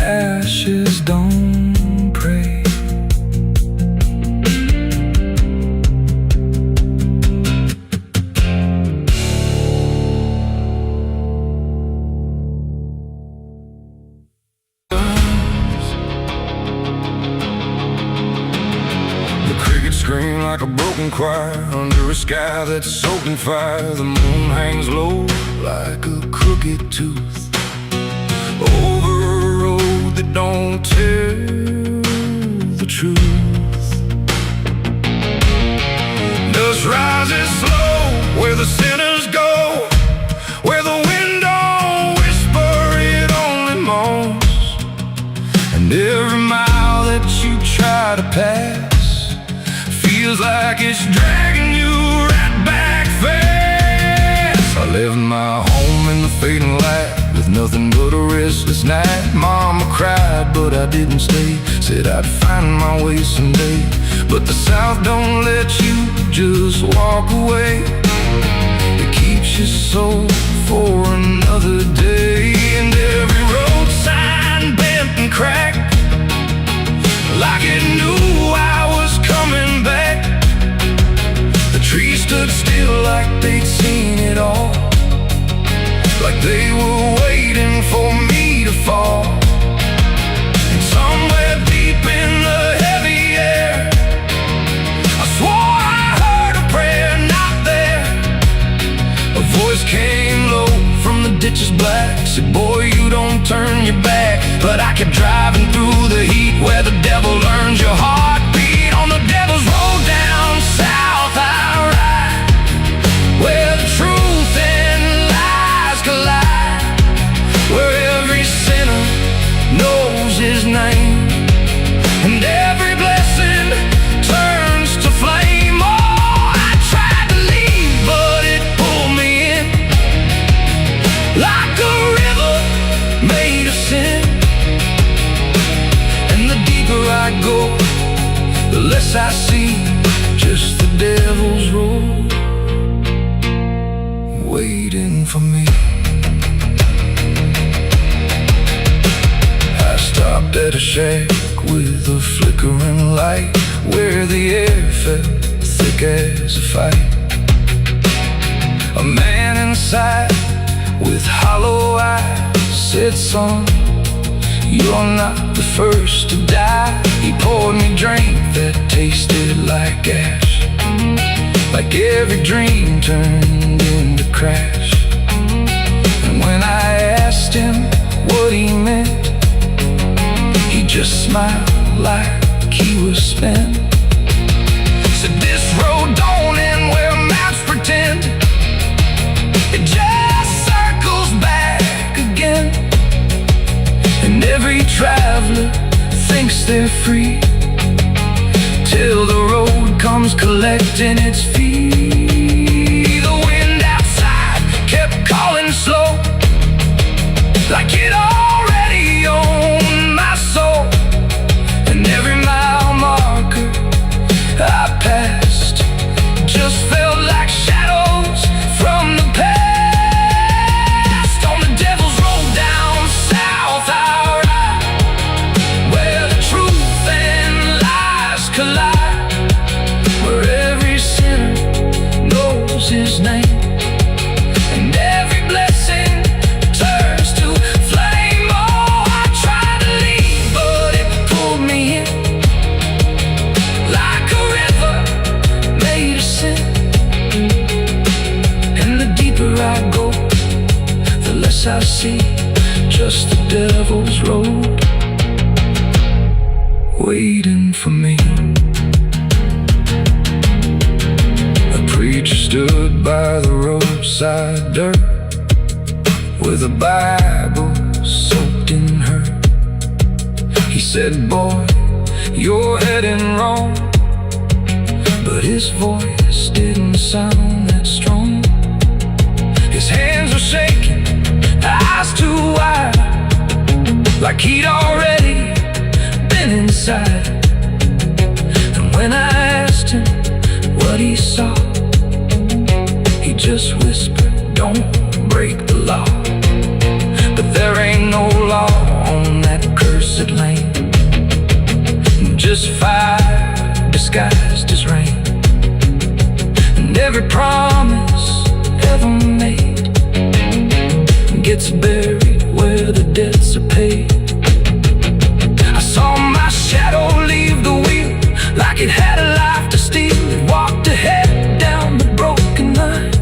Ashes don't pray. Scream like a broken choir under a sky that's soaked in fire. The moon hangs low like a crooked tooth over a road that don't tell the truth. Dust rises slow where the sinners go, where the wind don't whisper, it only moans. And every mile that you try to pass feels like it's dragging you right back fast. I left my home in the fading light with nothing but a restless night. Mama cried, but I didn't stay, said I'd find my way someday. But the South don't let you just walk away, it keeps you so for another day. And every road sign bent and cracked, like it knew I was coming back. The trees stood still like they'd seen it all, like they were waiting for me to fall. And somewhere deep in the heavy air, I swore I heard a prayer not there. A voice came low from the ditches black, said, "Boy, you don't turn your back." But I kept driving through the heat where the devil learns your heartbeat. On the devil's road down south I ride, where the truth and lies collide, where every sinner knows his name, and every blessing turns to flame. less I see just the devil's road waiting for me. I stopped at a shack with a flickering light where the air felt thick as a fight. A man inside with hollow eyes said, "Son, you're not the first to die." He poured me a drink that tasted like ash, like every dream turned into crash. And when I asked him what he meant, he just smiled like he was spent. Said, "This road don't end where maps pretend, it just circles back again. And every traveler thinks they're free, till the road comes collecting its fee." The wind outside kept calling slow, like it already owned my soul. And every mile marker I passed just felt like shadows from the past. On the devil's road down south I ride, where the truth and lies collide, where every sinner knows his name, and every blessing turns to flame. Oh, I tried to leave, but it pulled me in, like a river made of sin. And the deeper I go, the less I see just the devil's road waiting for me. A preacher stood by the roadside dirt with a Bible soaked in her. He said, "Boy, you're heading wrong," but his voice didn't sound that strong. His hands were shaking, eyes too wide, like he'd already been inside. And when I asked him what he saw, he just whispered, "Don't break the law." But there ain't no law on that cursed land, just fire disguised as rain. And every promise ever made gets buried where the debts are paid. I saw my shadow leave the wheel like it had a life to steal. It walked ahead down the broken line,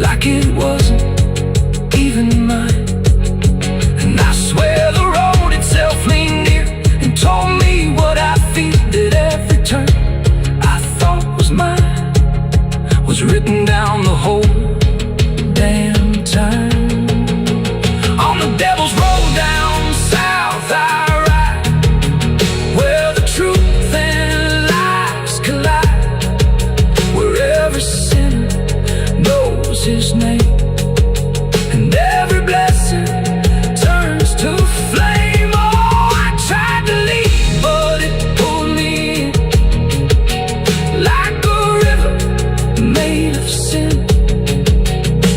like it wasn't even mine. And I swear the road itself leaned near and told me what I feel at every turn I thought was mine was written down the whole damn time. On the devil's road down south I ride, where the truth and lies collide, where every sinner knows his name, and every blessing turns to flame. Oh, I tried to leave, but it pulled me in, like a river made of sin.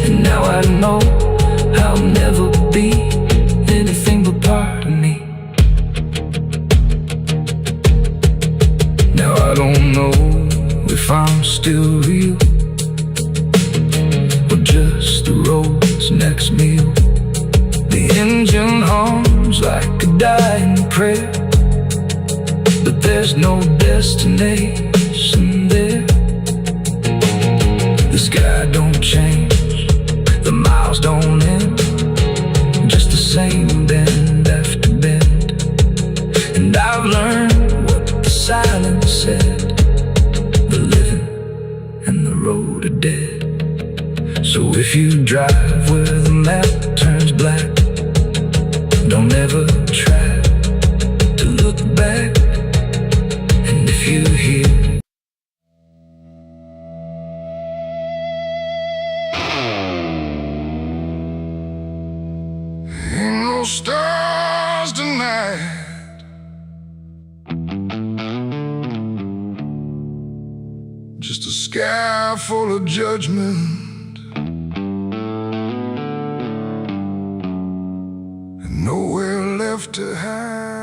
And now I know I'll never be anything but part of me. Now I don't know if I'm still real, or just the road's next meal. The engine hums like a dying prayer, but there's no destination there. The sky don't change, the miles don't end, just the same bend after bend. And I've learned what the silence said, the living and the road are dead. So if you drive where the map turns black, don't ever try to look back. And if you hear ain't no stars tonight, just a sky full of judgment, and nowhere left to hide.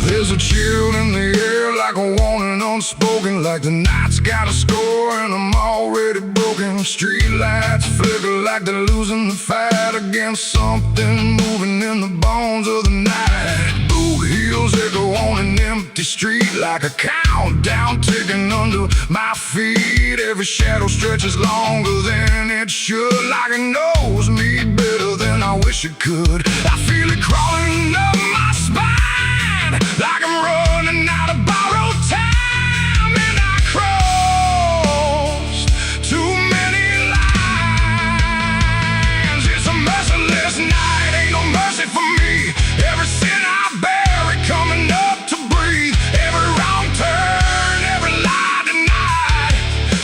There's a chill in the air, like a warning unspoken, like the night's got a score and I'm already broken. Street lights flicker like they're losing the fight against something moving in the bones of the night. Boot heels echo on an empty street like a countdown ticking under my feet. Every shadow stretches longer than it should, like it knows me better than I wish it could. I feel it crawling up my spine, like I'm running out of borrowed time, and I crossed too many lines. It's a merciless night, ain't no mercy for me. Every sin I bear, it coming up to breathe. Every wrong turn, every lie denied.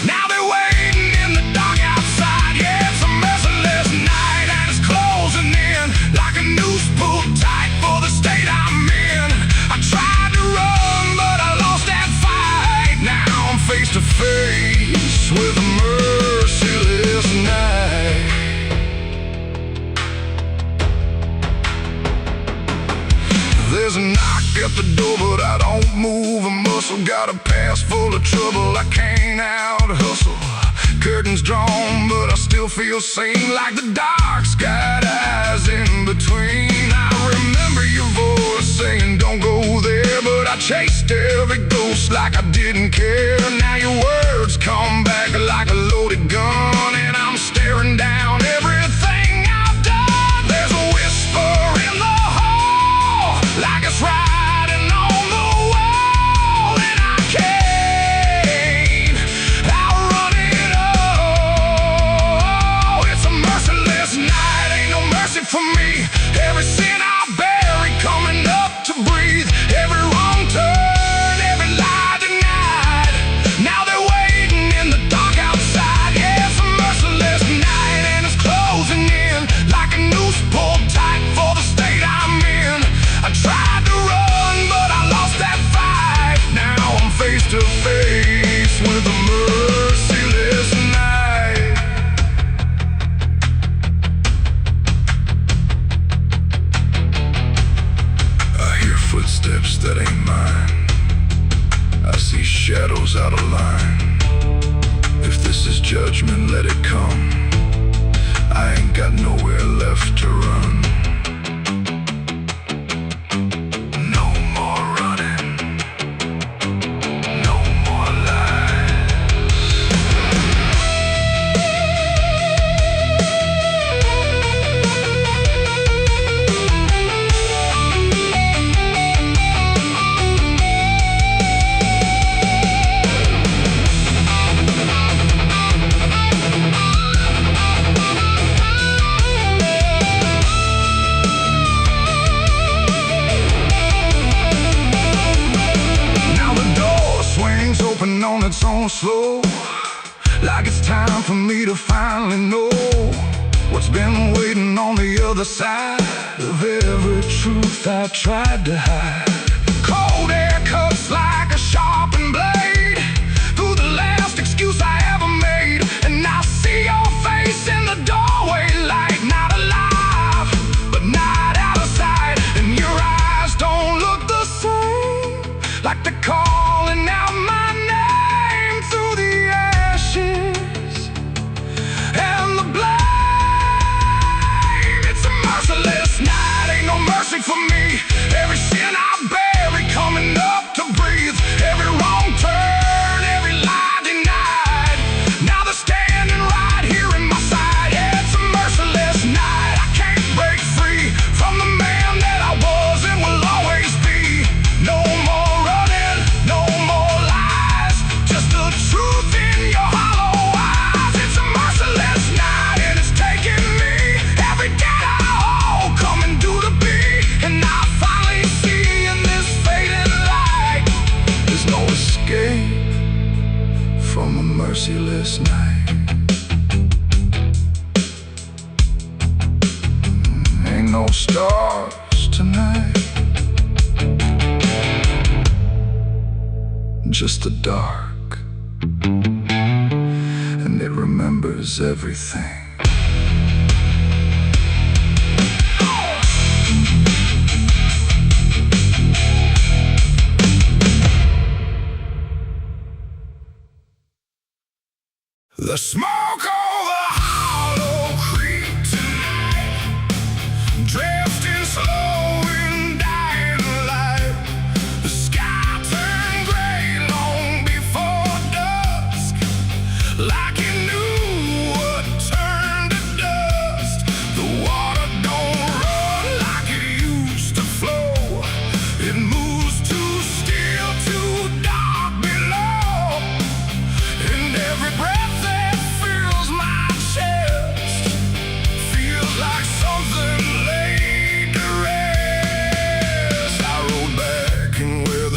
Now they're waiting in the dark outside. Yeah, it's a merciless night, and it's closing in like a noose pulled tight for the state I'm in. I tried to run, but I lost that fight. Now I'm face to face with a merciless night. There's a knock at the door, but I don't move a muscle. Got a past full of trouble, I can't out-hustle. Curtains drawn, but I still feel sane, like the dark's got eyes in between. I remember your voice saying don't go there, but I chased every ghost like I didn't care. Now your words come back like a loaded gun, and I'm staring down everything I've done. There's a whisper in the hall, like it's riding on the wall, and I can't outrun it all. It's a merciless night, ain't no mercy for me. Every sin I bear, it coming up to breathe. Every wrong turn, every lie denied. Now they're waiting in the dark outside. Yeah, it's a merciless night, and it's closing in like a noose pulled tight for the state I'm in. I tried to run, but I lost that fight. Now I'm face to face with a merciless night. I hear footsteps that ain't mine. I see shadows out of line. If this is judgment, let it come. I ain't got nowhere left to run. No more running, no more lies. Now the door swings open on its own slow, like it's time for me to finally know what's been waiting on the other side of every truth I tried to hide. Cold air cuts like a sharpened blade through the last excuse I ever made, and I see your face in the doorway, like not alive, but not out of sight. And your eyes don't look the same, like they're calling out my name through the ashes and the blame. It's a merciless night, ain't no mercy for me. Every sin I merciless night. Ain't no stars tonight, just the dark, and it remembers everything. The smoke over Hollow Creek tonight, drifting slow and dying light. The sky turned gray long before dusk, like it knew what turned to dust. The water don't run like it used to flow. It moves too still, too dark below, and every breath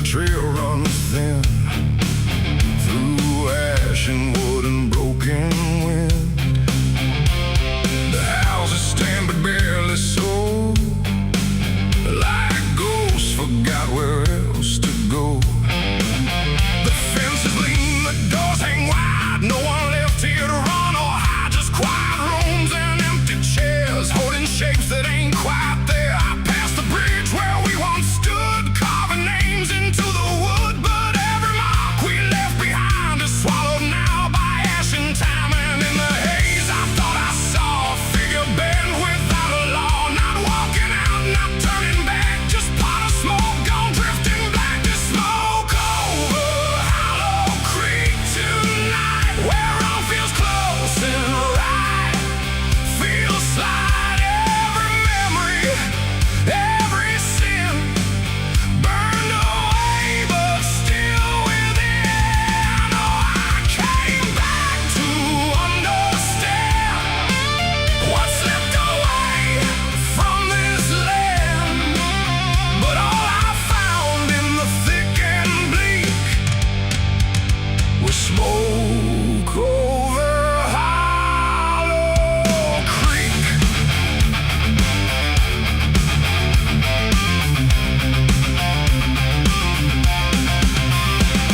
trail runs thin through ash and wood and broken wind. The houses stand but barely so, like ghosts forgot where else to go. The fences lean, the doors hang wide, no one left here to run or hide, just quiet rooms and empty chairs holding shapes that ain't quite there. I passed the bridge where we once stood, carving names into the wood, but every mark we left behind is swallowed now by ash and time. And in the haze I thought I saw a figure bend without a law, not walking out, not turning back, just pot of smoke gone drifting black. To smoke over Hollow Creek tonight, where all feels close and right, feels slide every memory, every sin burned away but still within. Oh, I came back to understand what's slipped away from this land, but all I found in the thick and bleak was smoke over Hollow Creek.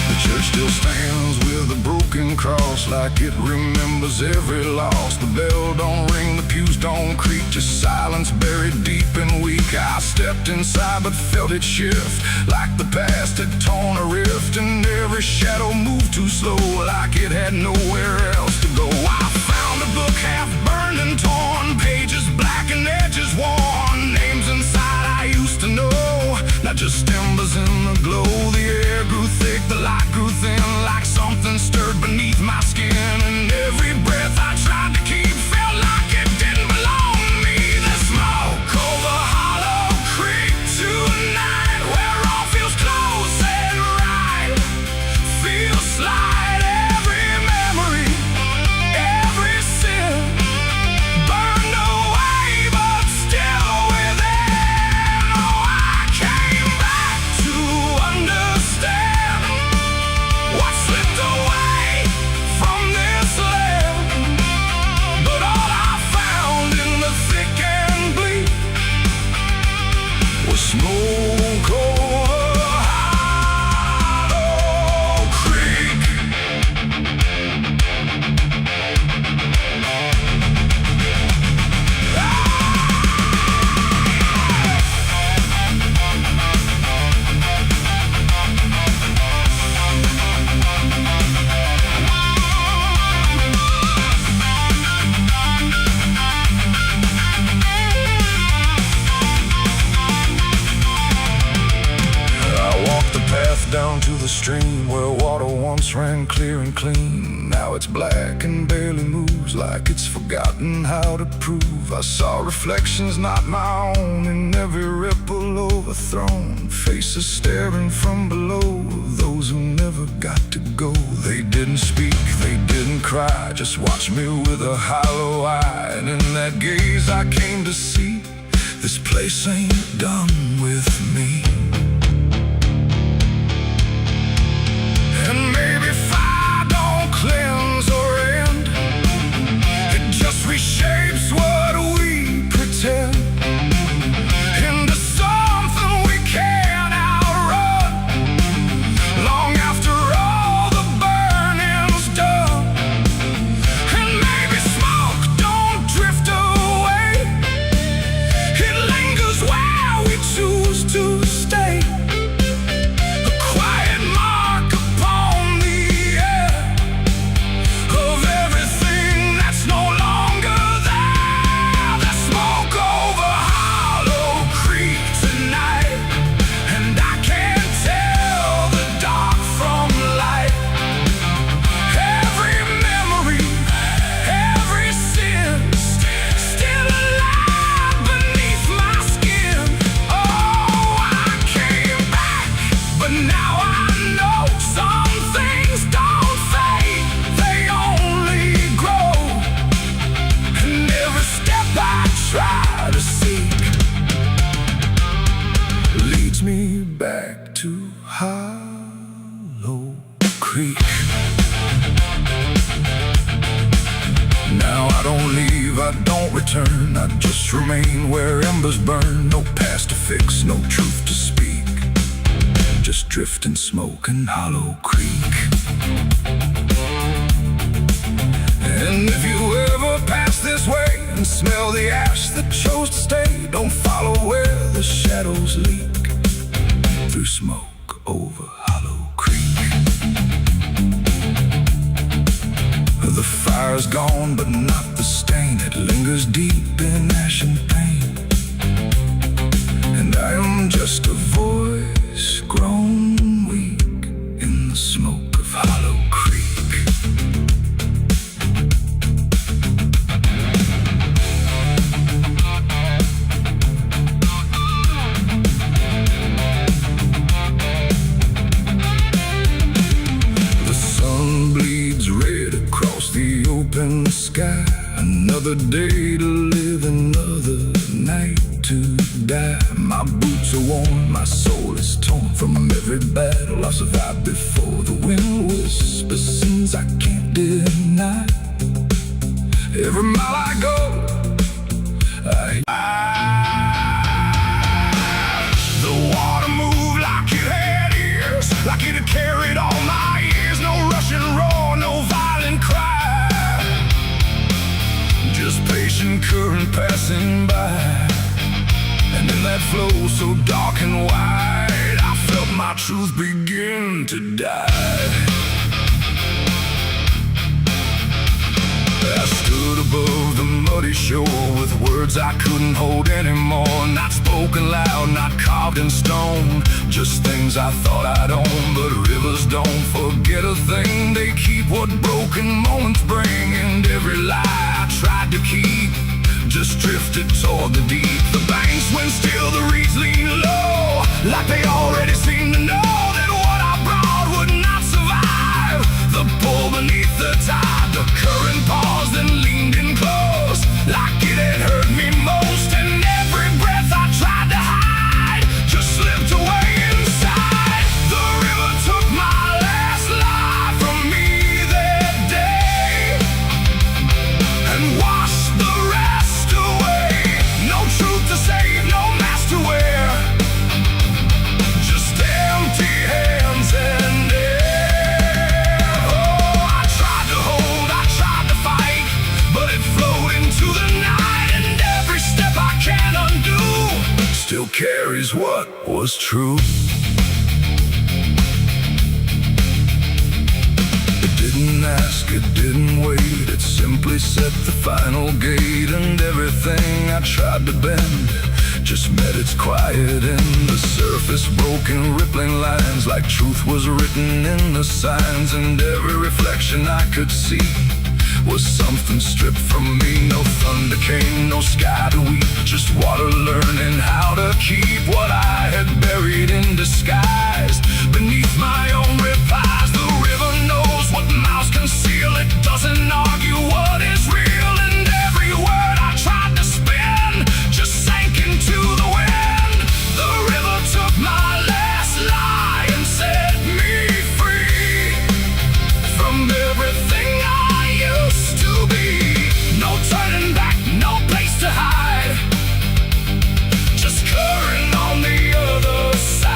The church still stands with a broken cross, like it remembers every loss. The bell don't ring, the pews don't creak, just silence buried deep and weak. I stepped inside but felt it shift, like the past had torn a rift, and every shadow moved too slow, like it had nowhere else to go. I found a book half burned and torn, pages black and edges worn, names inside I used to know, not just embers in the glow. The air grew thick, the light grew thin, like something stirred beneath my skin, and every breath I tried to keep felt like it didn't belong to me. The smoke over Hollow Creek tonight, where all feels close and right, feels slide every memory, every sin burned away but still within. Oh, I came back to understand what slipped away from this land, but all I found in the thick and bleak was smoke over Hollow Creek. I walked the path down to the stream where water once ran clear and clean. Now it's black and barely moves, like it's forgotten how to prove. I saw reflections not my own in every ripple overthrown, faces staring from below, those who never got to go. They didn't speak, they didn't cry, just watched me with a hollow eye. And in that gaze I came to see, this place ain't done with me. And maybe fire don't cleanse But now I know some things don't fade, they only grow. And every step I try to seek leads me back to Hollow Creek. Now I don't leave, I don't return, I just remain where embers burn. No past to fix, no truth to speak, just drift and smoke in Hollow Creek. And if you ever pass this way and smell the ash that chose to stay, don't follow where the shadows leak through smoke over Hollow Creek. The fire's gone, but not the stain. It lingers deep in ash and pain. And I am just a voice grown weak in the smoke of Hollow Creek. The sun bleeds red across the open sky. Another day to live, another night to die. My boots are worn, my soul is torn from every battle I've survived before. The wind whispers sins I can't deny. Every mile I go, the water moved like it had ears, like it had carried all my years. No rushing roar, no violent cry, just patient current passing by. And in that flow so dark and wide, I felt my truth begin to die. I stood above the muddy shore with words I couldn't hold anymore. Not spoken loud, not carved in stone, just things I thought I'd own. But rivers don't forget a thing, they keep what broken moments bring. And every lie I tried to keep just drifted toward the deep. The banks went still, the reeds lean low, like they already seemed to know that what I brought would not survive the pull beneath the tide. The current paused and leaned in close, like it had hurt me most. And every breath I tried to hide just slipped away inside. The river took my last life from me that day and washed the rest away. No truth to save, no mask to wear, just empty hands and air. Oh, I tried to hold, I tried to fight, but it flowed into the night. And every step I can't undo still carries what was true. It didn't ask, it didn't wait, it simply set the final gate. And everything I tried to bend just met its quiet in the surface. Broken, rippling lines, like truth was written in the signs. And every reflection I could see was something stripped from me. No thunder came, no sky to weep, just water learning how to keep what I had buried in disguise beneath my own replies. The river knows what mouths conceal, it doesn't argue what is real. And every word I tried to spin just sank into the wind. The river took my last lie and set me free from everything I used to be. No turning back, no place to hide, just current on the other side.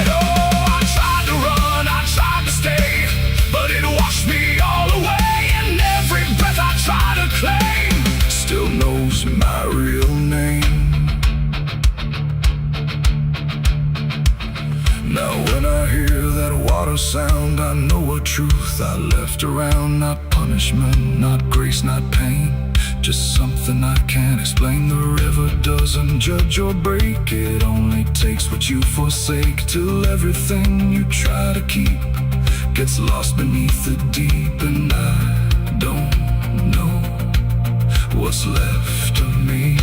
Oh, I tried to run, I tried to stay, but it washed me all away. And every breath I try to claim still knows my real name. Now when I hear that water sound, I know a truth I left around. Not punishment, not grace, not pain, just something I can't explain. The river doesn't judge or break, it only takes what you forsake, till everything you try to keep gets lost beneath the deep. And I don't know what's left of me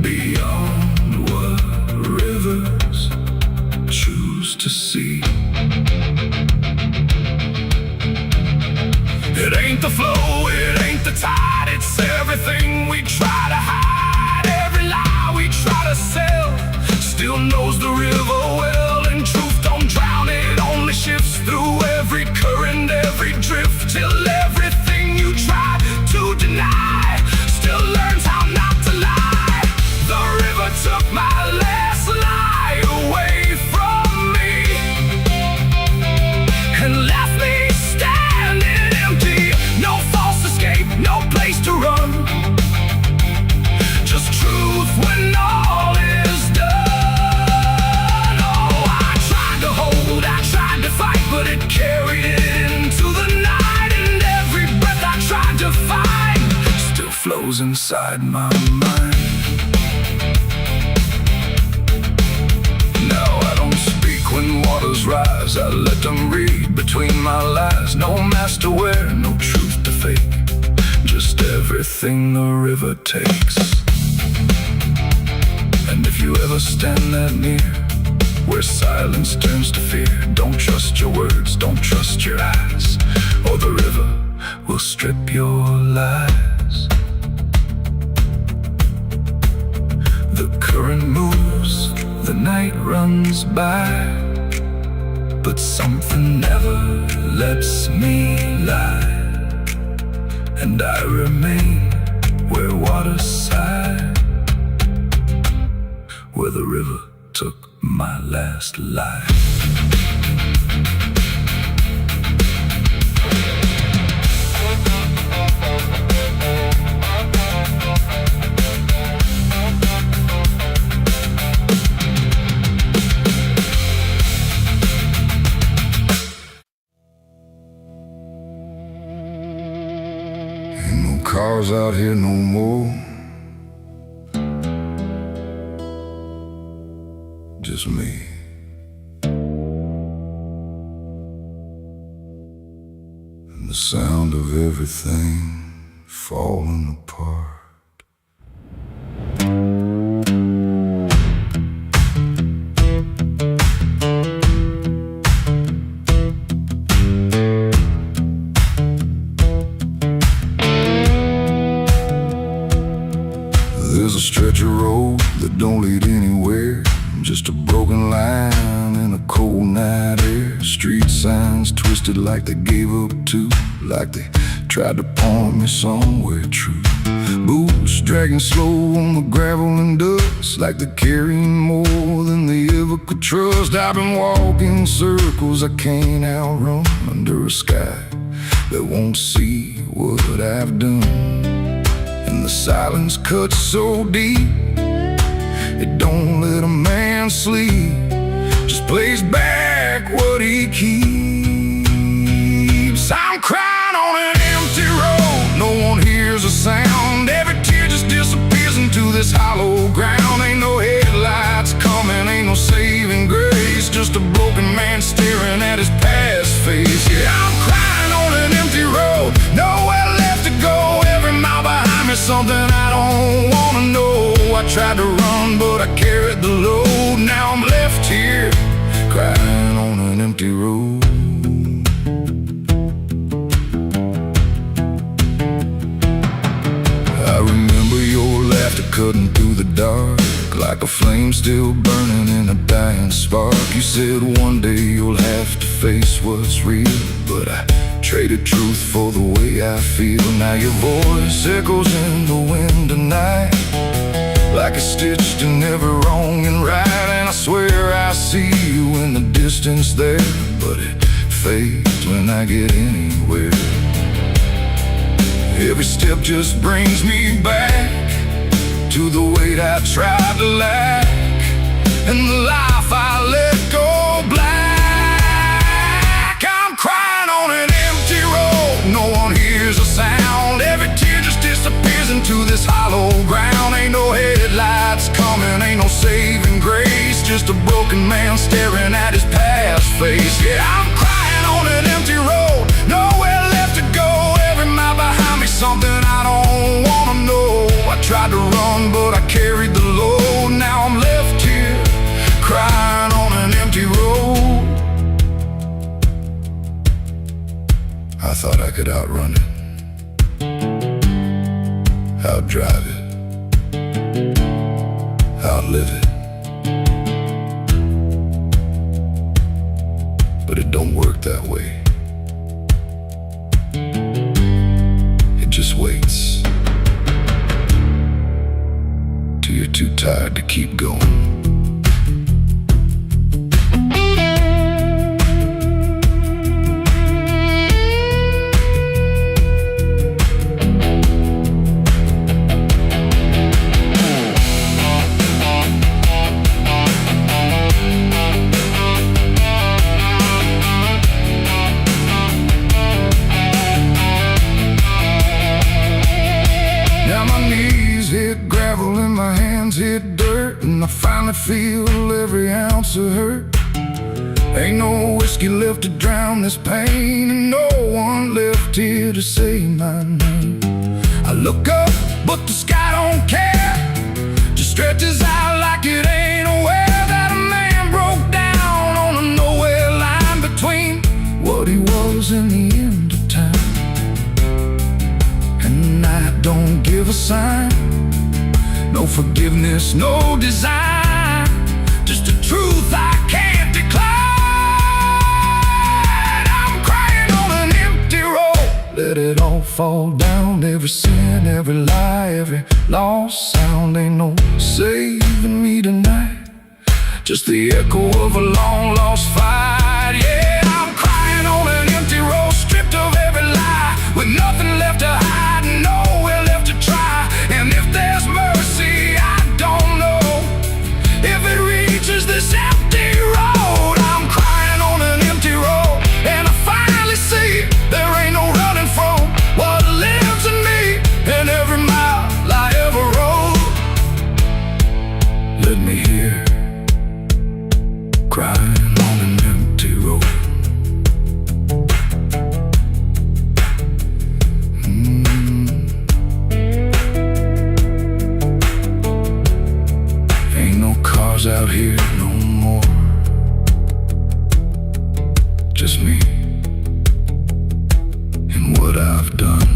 beyond still knows the river well, and truth don't drown, it only shifts through every current, every drift, till everything you try to deny still learns how not to lie. The river took my last lie away from me and left me standing empty. No false escape, no place to run, just truth when all is done. Oh, I tried to hold, I tried to fight, but it carried into the night, and every breath I tried to find still flows inside my mind. Now I don't speak when waters rise, I let them read between my lies. No mask to wear, no truth to fake, just everything the river takes. And if you ever stand that near, where silence turns to fear, don't trust your words, don't trust your eyes, or the river will strip your lies. The current moves, the night runs by, but something never lets me lie, and I remain where water sigh, where the river took my last life. Ain't no cars out here no more, just me. And the sound of everything falling apart. There's a stretch of road that don't lead anywhere, just a broken line in a cold night air. Street signs twisted like they gave up too, like they tried to point me somewhere true. Boots dragging slow on the gravel and dust, like they're carrying more than they ever could trust. I've been walking circles I can't outrun, under a sky that won't see what I've done. And the silence cuts so deep, it don't let a man sleep, just plays back what he keeps. I'm crying on an empty road, no one hears a sound. Every tear just disappears into this hollow ground. Ain't no headlights coming, ain't no saving grace, just a broken man staring at his past face. Yeah, I'm crying on an empty road, nowhere left to go. Every mile behind me, something I don't wanna know. I tried to run, but I carried the load. Now I'm left here, crying on an empty road. I remember your laughter cutting through the dark, like a flame still burning in a dying spark. You said one day you'll have to face what's real, but I traded truth for the way I feel. Now your voice echoes in the wind tonight, like it's stitched in every wrong and right. And I swear I see you in the distance there, but it fades when I get anywhere. Every step just brings me back to the weight I tried to lack, and the life I let go black. I'm crying on an empty road, no one hears a sound. Every tear just disappears into this hollow ground. Ain't no headlights coming, ain't no saving grace, just a broken man staring at his past face. Yeah, I'm crying on an empty road, nowhere left to go. Every mile behind me, something I don't wanna know. I tried to run, but I carried the load. Now I'm left here, crying on an empty road. I thought I could outrun it, outdrive it, outlive it. don't work that way. It just waits till you're too tired to keep going. Hit gravel and my hands hit dirt, and I finally feel every ounce of hurt. Ain't no whiskey left to drown this pain, and no one left here to say my name. I look up, but the sky don't care, just stretches out like it ain't aware that a man broke down on a nowhere line between what he was and the end of time. And the night don't give a sign, no forgiveness, no design, just a truth I can't decline. I'm crying on an empty road, let it all fall down. Every sin, every lie, every lost sound. Ain't no saving me tonight, just the echo of a long lost fight. Yeah, I'm crying on an empty road, stripped of every lie, with nothing left to hide, nowhere left to try. And if there's mercy, I don't know if it reaches this empty road. I'm crying on an empty road, and I finally see there ain't no running from what lives in me and every mile I ever rode. Let me hear crying on an empty road. Out here no more, just me and what I've done.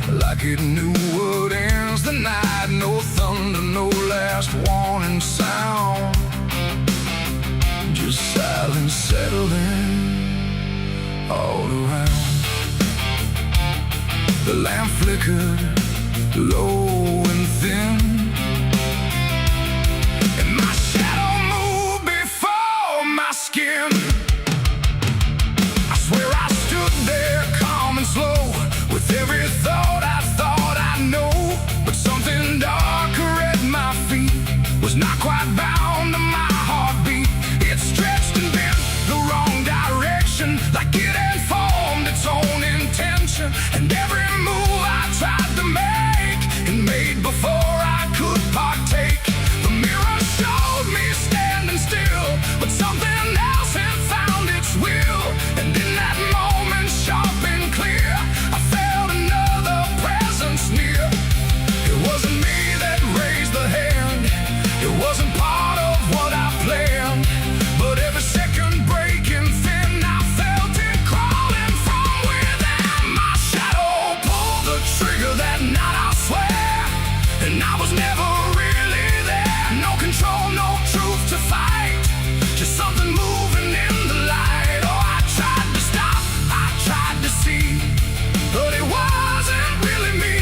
Like it knew what ends the night. No thunder, no last warning sound, just silence settling all around. The lamp flickered low and thin, and my shadow moved before my skin. I swear I stood there calm and slow, with every thought I know, but something darker at my feet was not quite bound to my heartbeat. It stretched and bent the wrong direction, like it had formed its own intention. And every move I tried to make, and made before I could partake. The mirror showed me standing still, but something else had found its will. And in that moment, sharp and clear, I felt another presence near. It wasn't me that raised the hand, it wasn't part of what I planned, but every second breaking thin, I felt it crawling from within. My shadow pulled the trigger that night, I swear, and I was never really there. No control, no truth to fight, just something moving in the light. Oh, I tried to stop, I tried to see, but it wasn't really me.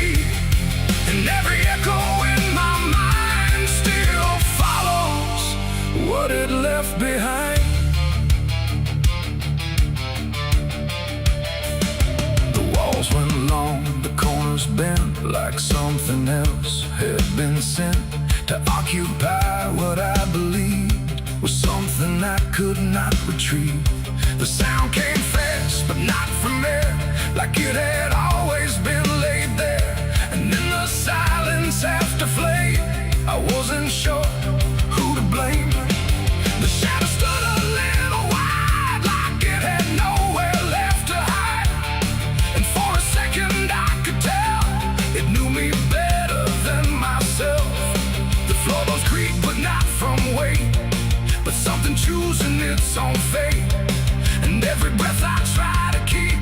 And every echo in my mind still follows what it left left behind. The walls went long, the corners bent, like something else had been sent to occupy what I believed was something I could not retrieve. The sound came fast, but not from there, like it had always been laid there. And in the silence after flame, I wasn't sure who to blame. The shadow stood a little wide, like it had nowhere left to hide. And for a second I could tell it knew me better than myself. The floorboards creaked, but not from weight, but something choosing its own fate. And every breath I try to keep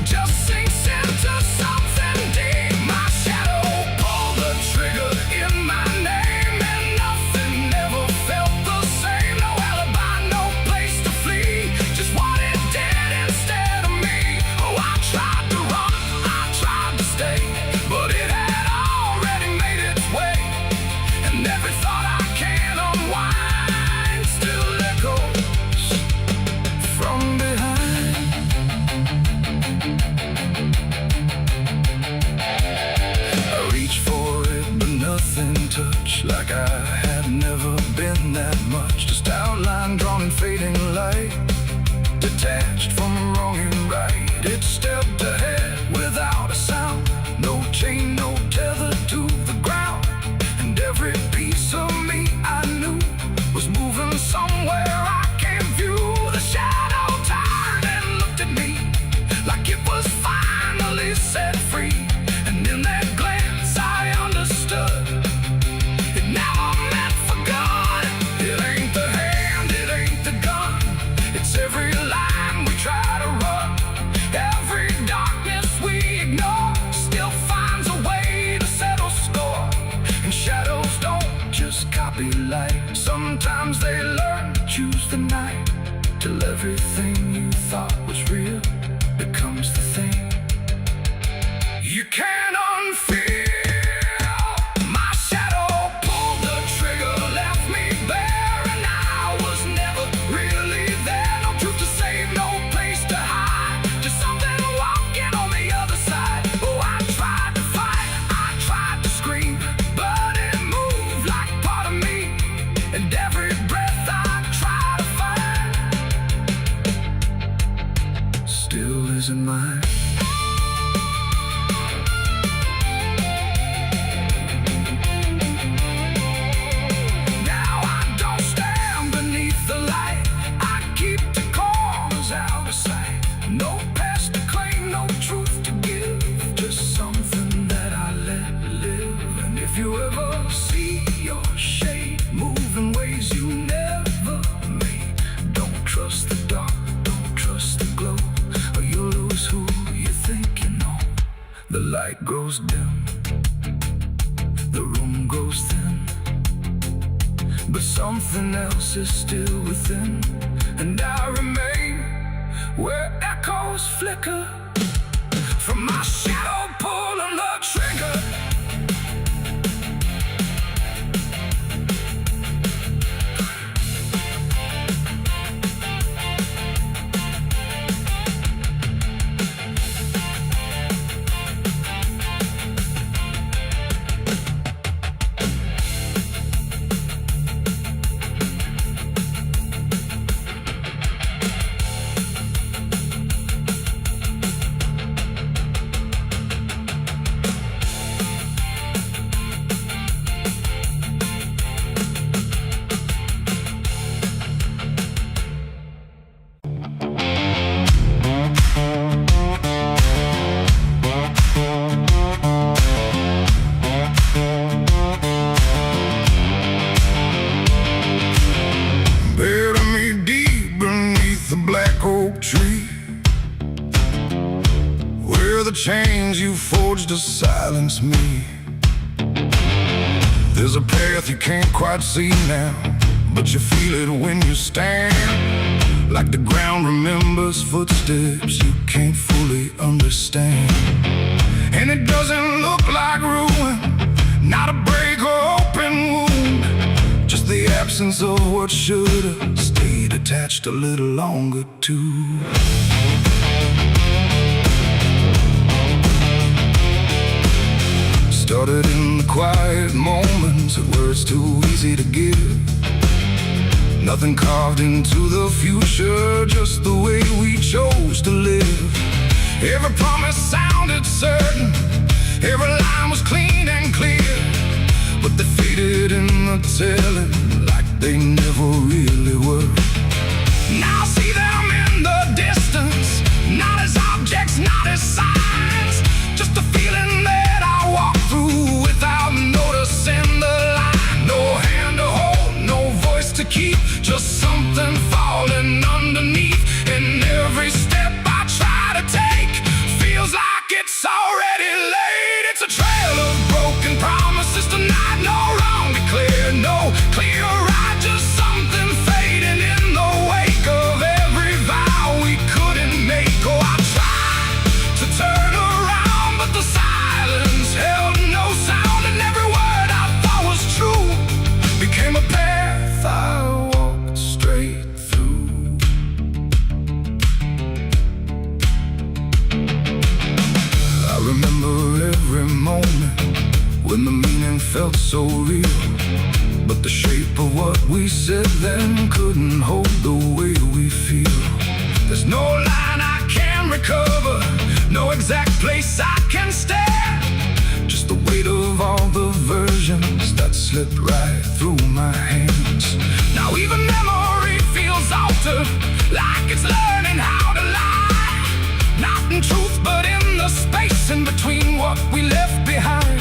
just sinks into something deep. My shadow pulled the trigger in my name, and nothing ever felt the same. No alibi, no place to flee, just what it did instead of me. Oh, I tried to run, I tried to stay, but it had already made its way. And every thought I can unwind still echoes from behind. I reached for it, but nothing touched, like I had never been that much. Just outline drawn in fading light, detached from wrong and right. It stepped ahead without a sound, no chain, no tether to the ground. And every piece of me I knew was moving somewhere I can't view. The shadow turned and looked at me like it was finally set free. And in that glance I understood it never meant for good. It ain't the hand, it ain't the gun, it's every line we try to run. Every darkness we ignore still finds a way to settle score. And shadows don't just copy light, sometimes they learn to choose the night, till everything you thought was real becomes the thing you can't unfeel. My shadow pulled the trigger, left me bare, and I was never really there. No truth to save, no place to hide, just something walking on the other side. Oh, I tried to fight, I tried to scream, but it moved like part of me. And every breath I try to find still isn't mine. Now I don't stand beneath the light, I keep the corners out of sight. No past to claim, no truth to give, just something that I let live. And if you ever see your shade move in ways you never made, don't trust the dark, don't trust the glow, or you'll lose who you think you know. The light grows dim, the room grows thin, but something else is still within. And I remain where echoes flicker from my shadow pulling the trigger. tree, where the chains you forged to silence me. There's a path you can't quite see now, but you feel it when you stand. Like the ground remembers footsteps you can't fully understand. And it doesn't look like ruin, not a break or open wound, just the absence absence of what should've stayed attached a little longer too. Started in the quiet moments where it's too easy to give. Nothing carved into the future, just the way we chose to live. Every promise sounded certain, every line was clean and clear, but they faded in the telling like they never really were. Now I see them in the distance, not as objects, not as signs, just a feeling that I walk through without noticing the line. No hand to hold, no voice to keep, just something falling underneath. And every step I try to take feels like it's already late. It's a trail of broken promises tonight, no wrong declared, no clear right, just something fading in the wake of every vow we couldn't make. Oh, I tried to turn around, but the silence held no sound, and every word I thought was true became a path I walked straight through. I remember every moment when the meaning felt so real, but the shape of what we said then couldn't hold the way we feel. There's no line I can recover, no exact place I can stand, just the weight of all the versions that slipped right through my hands. Now even memory feels altered, like it's learning how to lie, not in truth but in the space in between what we left behind.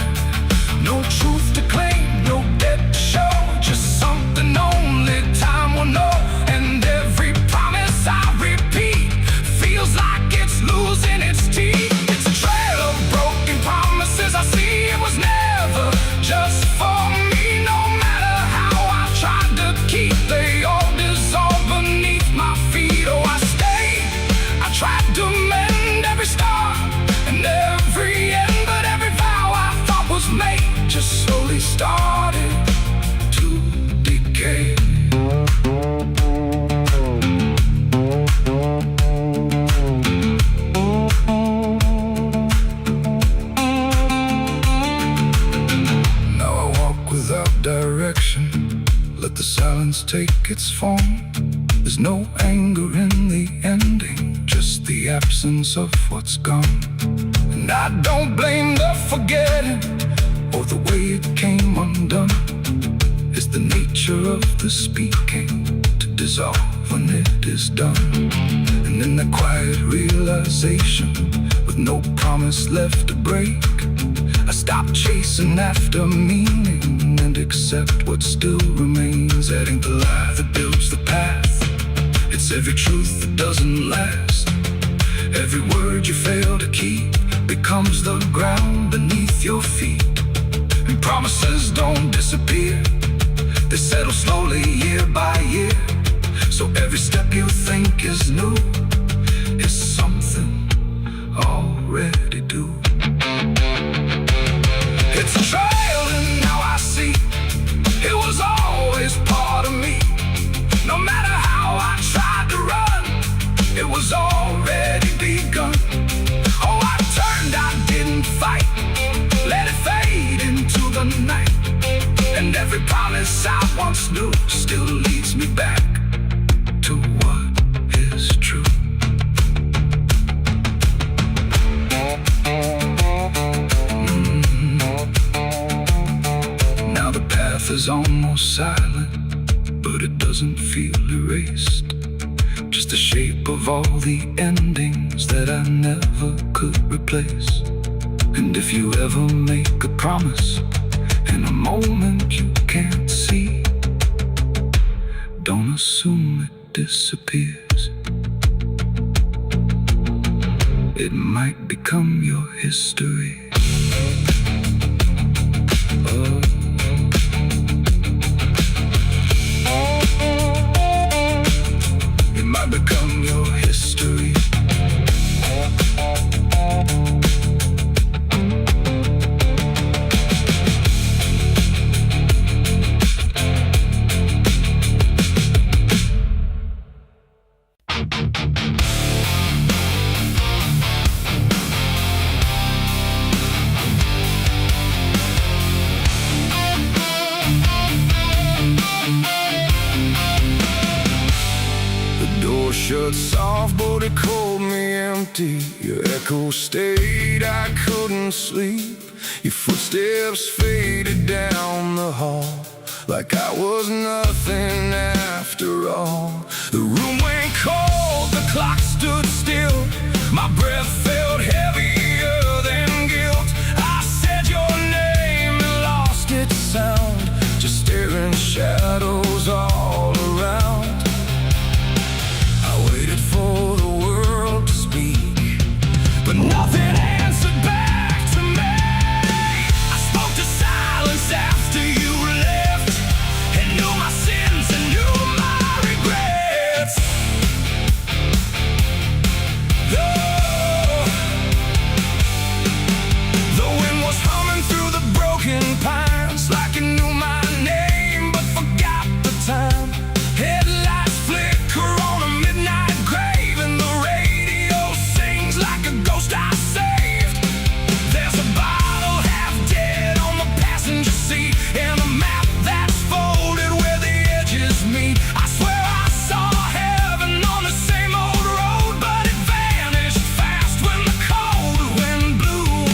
No truth to claim, no debt to show, just something only time will know. And every promise I repeat feels like it's losing its teeth. It's a trail of broken promises I see. It was never just for me, no matter how I tried to keep, they all dissolved beneath my feet. Oh, I stayed, I tried to mend every star and every end, but every vow I thought was made just slowly started to decay. Now I walk without direction, let the silence take its form. There's no anger in the ending, just the absence of what's gone. And I don't blame the forgetting or the way it came undone. It's the nature of the speaking to dissolve when it is done. And in that quiet realization, with no promise left to break, I stop chasing after meaning and accept what still remains. That ain't the lie that builds the path, it's every truth that doesn't last. Every word you fail to keep becomes the ground beneath your feet. And promises don't disappear, they settle slowly year by year. So every step you think is new is something already due. It's a trail and now I see it was always part of me. No matter how I tried to run, it was already begun. Oh, I turned, I didn't fight, let it fade into the night. And every promise I once knew still leads me back to what is true. Now the path is almost silent, but it doesn't feel erased. Just the shape of all the endings that I never could replace. And if you ever make a promise in a moment you can't see, don't assume it disappears. It might become your history. Oh. It might become your history. whispered soft, but it called me empty. Your echo stayed, I couldn't sleep. Your footsteps faded down the hall, like I was nothing after all. The room went cold, the clock stood still. My breath felt heavier than guilt. I said your name and lost its sound, just staring shadows all around. I waited for the world to speak, but nothing answered back to me. I spoke to silence after you left, and knew my sins and knew my regrets. The wind was humming through the broken pines, like it knew my name but forgot the time. Headlights flicker on a midnight grave, and the radio sings like a ghost I saved. There's a bottle half dead on the passenger seat, and a map that's folded where the edges meet. I swear I saw heaven on the same old road, but it vanished fast when the cold wind blew.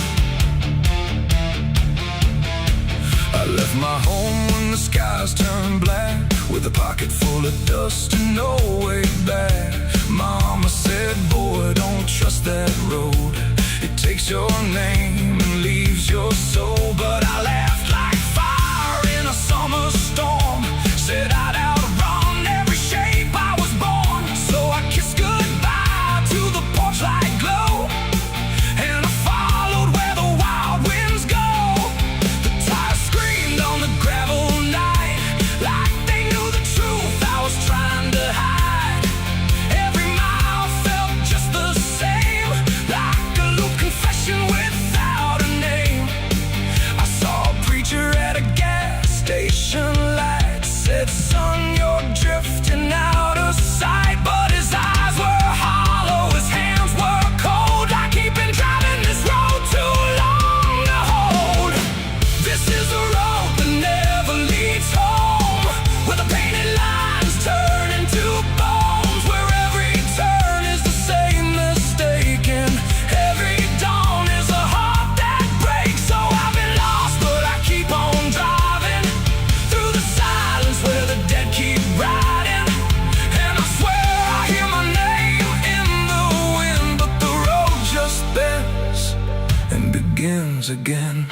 I left my home when the skies turned black, with a pocket full of dust and no way back. Mama said, boy, don't trust that road. It takes your name and leaves your soul. But I laughed like fire in a summer storm, said I'd outrun every shape I was born. So I kissed goodbye to the porch light glow, and I followed where the wild winds go. The tires screamed on the gravel night, like they knew the truth I was trying to hide. Every mile felt just the same, like a loop confession without a name. I saw a preacher at a gas station light, said, son, you're drifting out of sight. But his eyes were hollow, his hands were cold, like he'd been driving this road too long to hold. This is a road that never leads home, where the painted lines turn into bones, where every turn is the same mistake, and every dawn is a heart that breaks. So I've been lost, but I keep on driving through the silence where the dead keep riding. And I swear I hear my name in the wind, but the road just bends and begins again.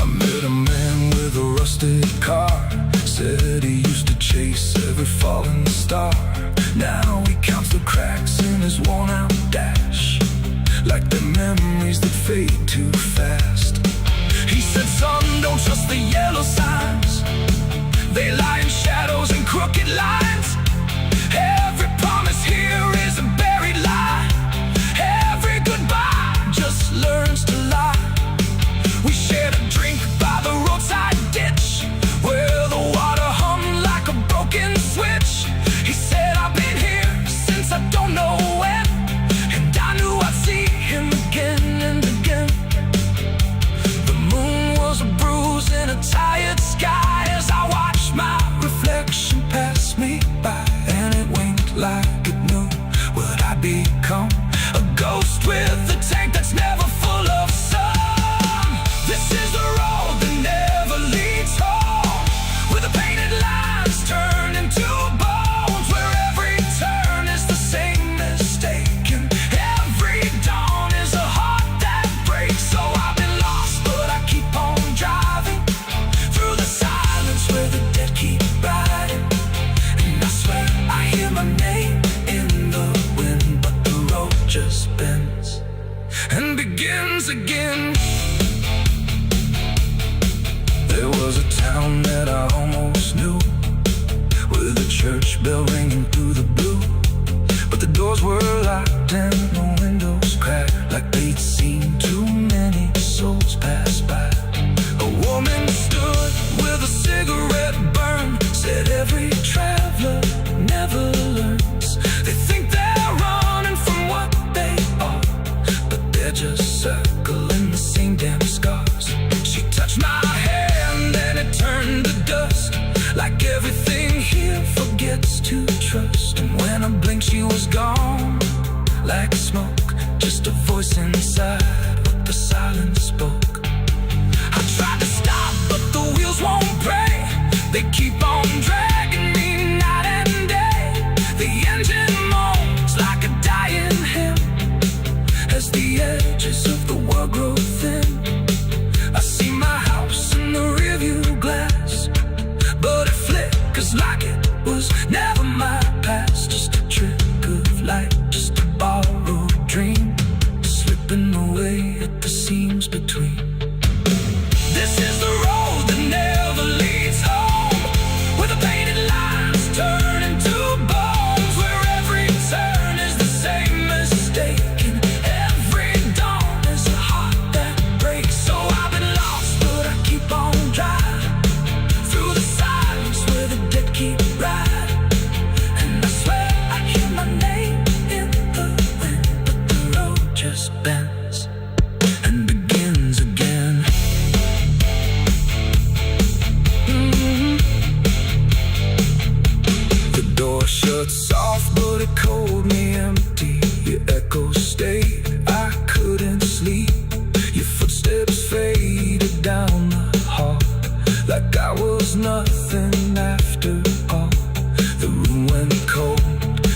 I met a man with a rusted car, said he used to chase every falling star. Now he counts the cracks in his worn-out dash, like the memories that fade too fast. He said, son, don't trust the yellow signs, they lie in shadows and crooked lines. Every promise here is a buried lie, every goodbye just learns to lie. We shared a drink by the roadside ditch, where the water hummed like a broken switch. He said, I've been here since I don't know when, and I knew I'd see him again and again. The moon was a bruise in a tired sky, as I watched my reflection pass me by, and it winked like it knew what I'd become, a ghost with a tank that's never full of sun. This is the road that never leads home, where the painted lines turn into bones, where every turn is the same mistake, and every dawn is a heart that breaks. So I've been lost, but I keep on driving through the silence where the dead keep riding. And I swear I hear my name in the wind, but the road just bends and begins again. There was a town that I almost knew, with a church bell ringing through the blue, but the doors were locked and the windows cracked, like they'd seen too many souls pass by. A woman stood with a cigarette burn, said every traveler never learns. They think they're running from what they are, but they're just circling the same damn scars. She touched my hand and it turned to dust, like everything here forgets to And when I blinked she was gone, like smoke, just a voice inside what the silence spoke. I tried to stop but the wheels won't break. They keep on dragging me night and day. The engine moans like a dying hymn as the edges of the world grow thin. I see my house in the rearview glass, but it flickers like it was never my past. Just a trick of light, just a borrowed dream, slipping away at the seams between. This is the road that never leads home, where the painted lines turn into bones, where every turn is the same mistake, and every dawn is a heart that breaks. So I've been lost, but I keep on driving through the silence where the dead keep riding. And I swear I hear my name in the wind, but the road just bends and begins again. The door shut soft, but it cold me empty. Your echo stayed, I couldn't sleep. Your footsteps faded down the hall, like I was nothing after all. The room went cold,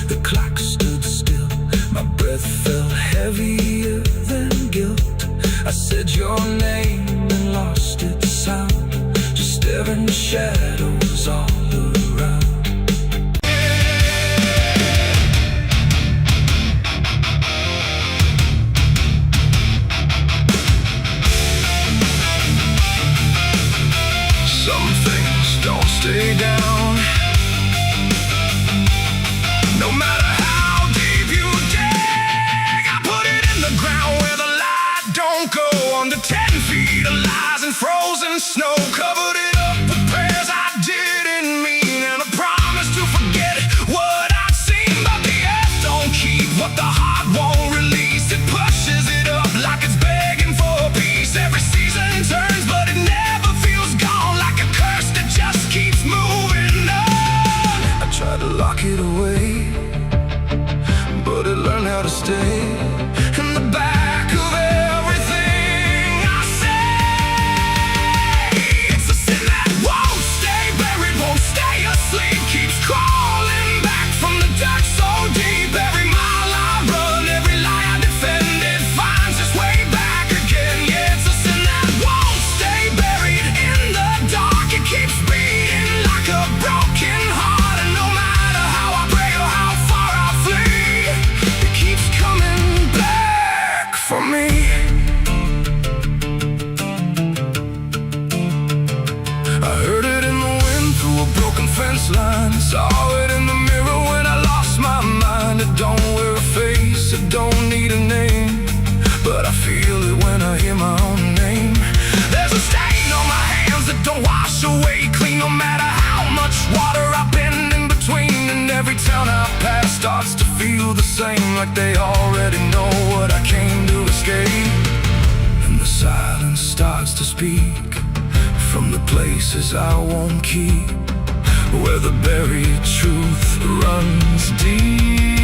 the clock stood still. My breath felt heavier than guilt. I said your name and lost its sound, just staring shadows all around. Some things don't stay down, no matter how deep you dig. I put it in the ground where the light don't go, under 10 feet of lies and frozen snow. Covered it up with prayers I didn't mean, and a promise to forget what I'd seen. But the earth don't keep what the heart won't release. It pushes it up like it's begging for peace. Every season turns, but it never feels gone, like a curse that just keeps moving on. I tried to lock it away, but it learned how to stay in the back of everything I say. It's a sin that won't stay buried, won't stay asleep, keeps crawling back from the dark so deep. Every mile I run, every lie I defend, it finds its way back again. Yeah, it's a sin that won't stay buried in the dark. It keeps beating like a broken heart, and no matter how I pray or how far I flee, it keeps coming back for me. I heard it in the wind through a broken fence line, saw it in the mirror when I lost my mind. It don't wear a face, it don't need a name, but I feel it when I hear my own name. There's a stain on my hands that don't wash away clean, no matter how much water I've been in between. And every town I pass starts to feel the same, like they already know what I came to escape. And the silence starts to speak from the places I won't keep, where the buried truth runs deep.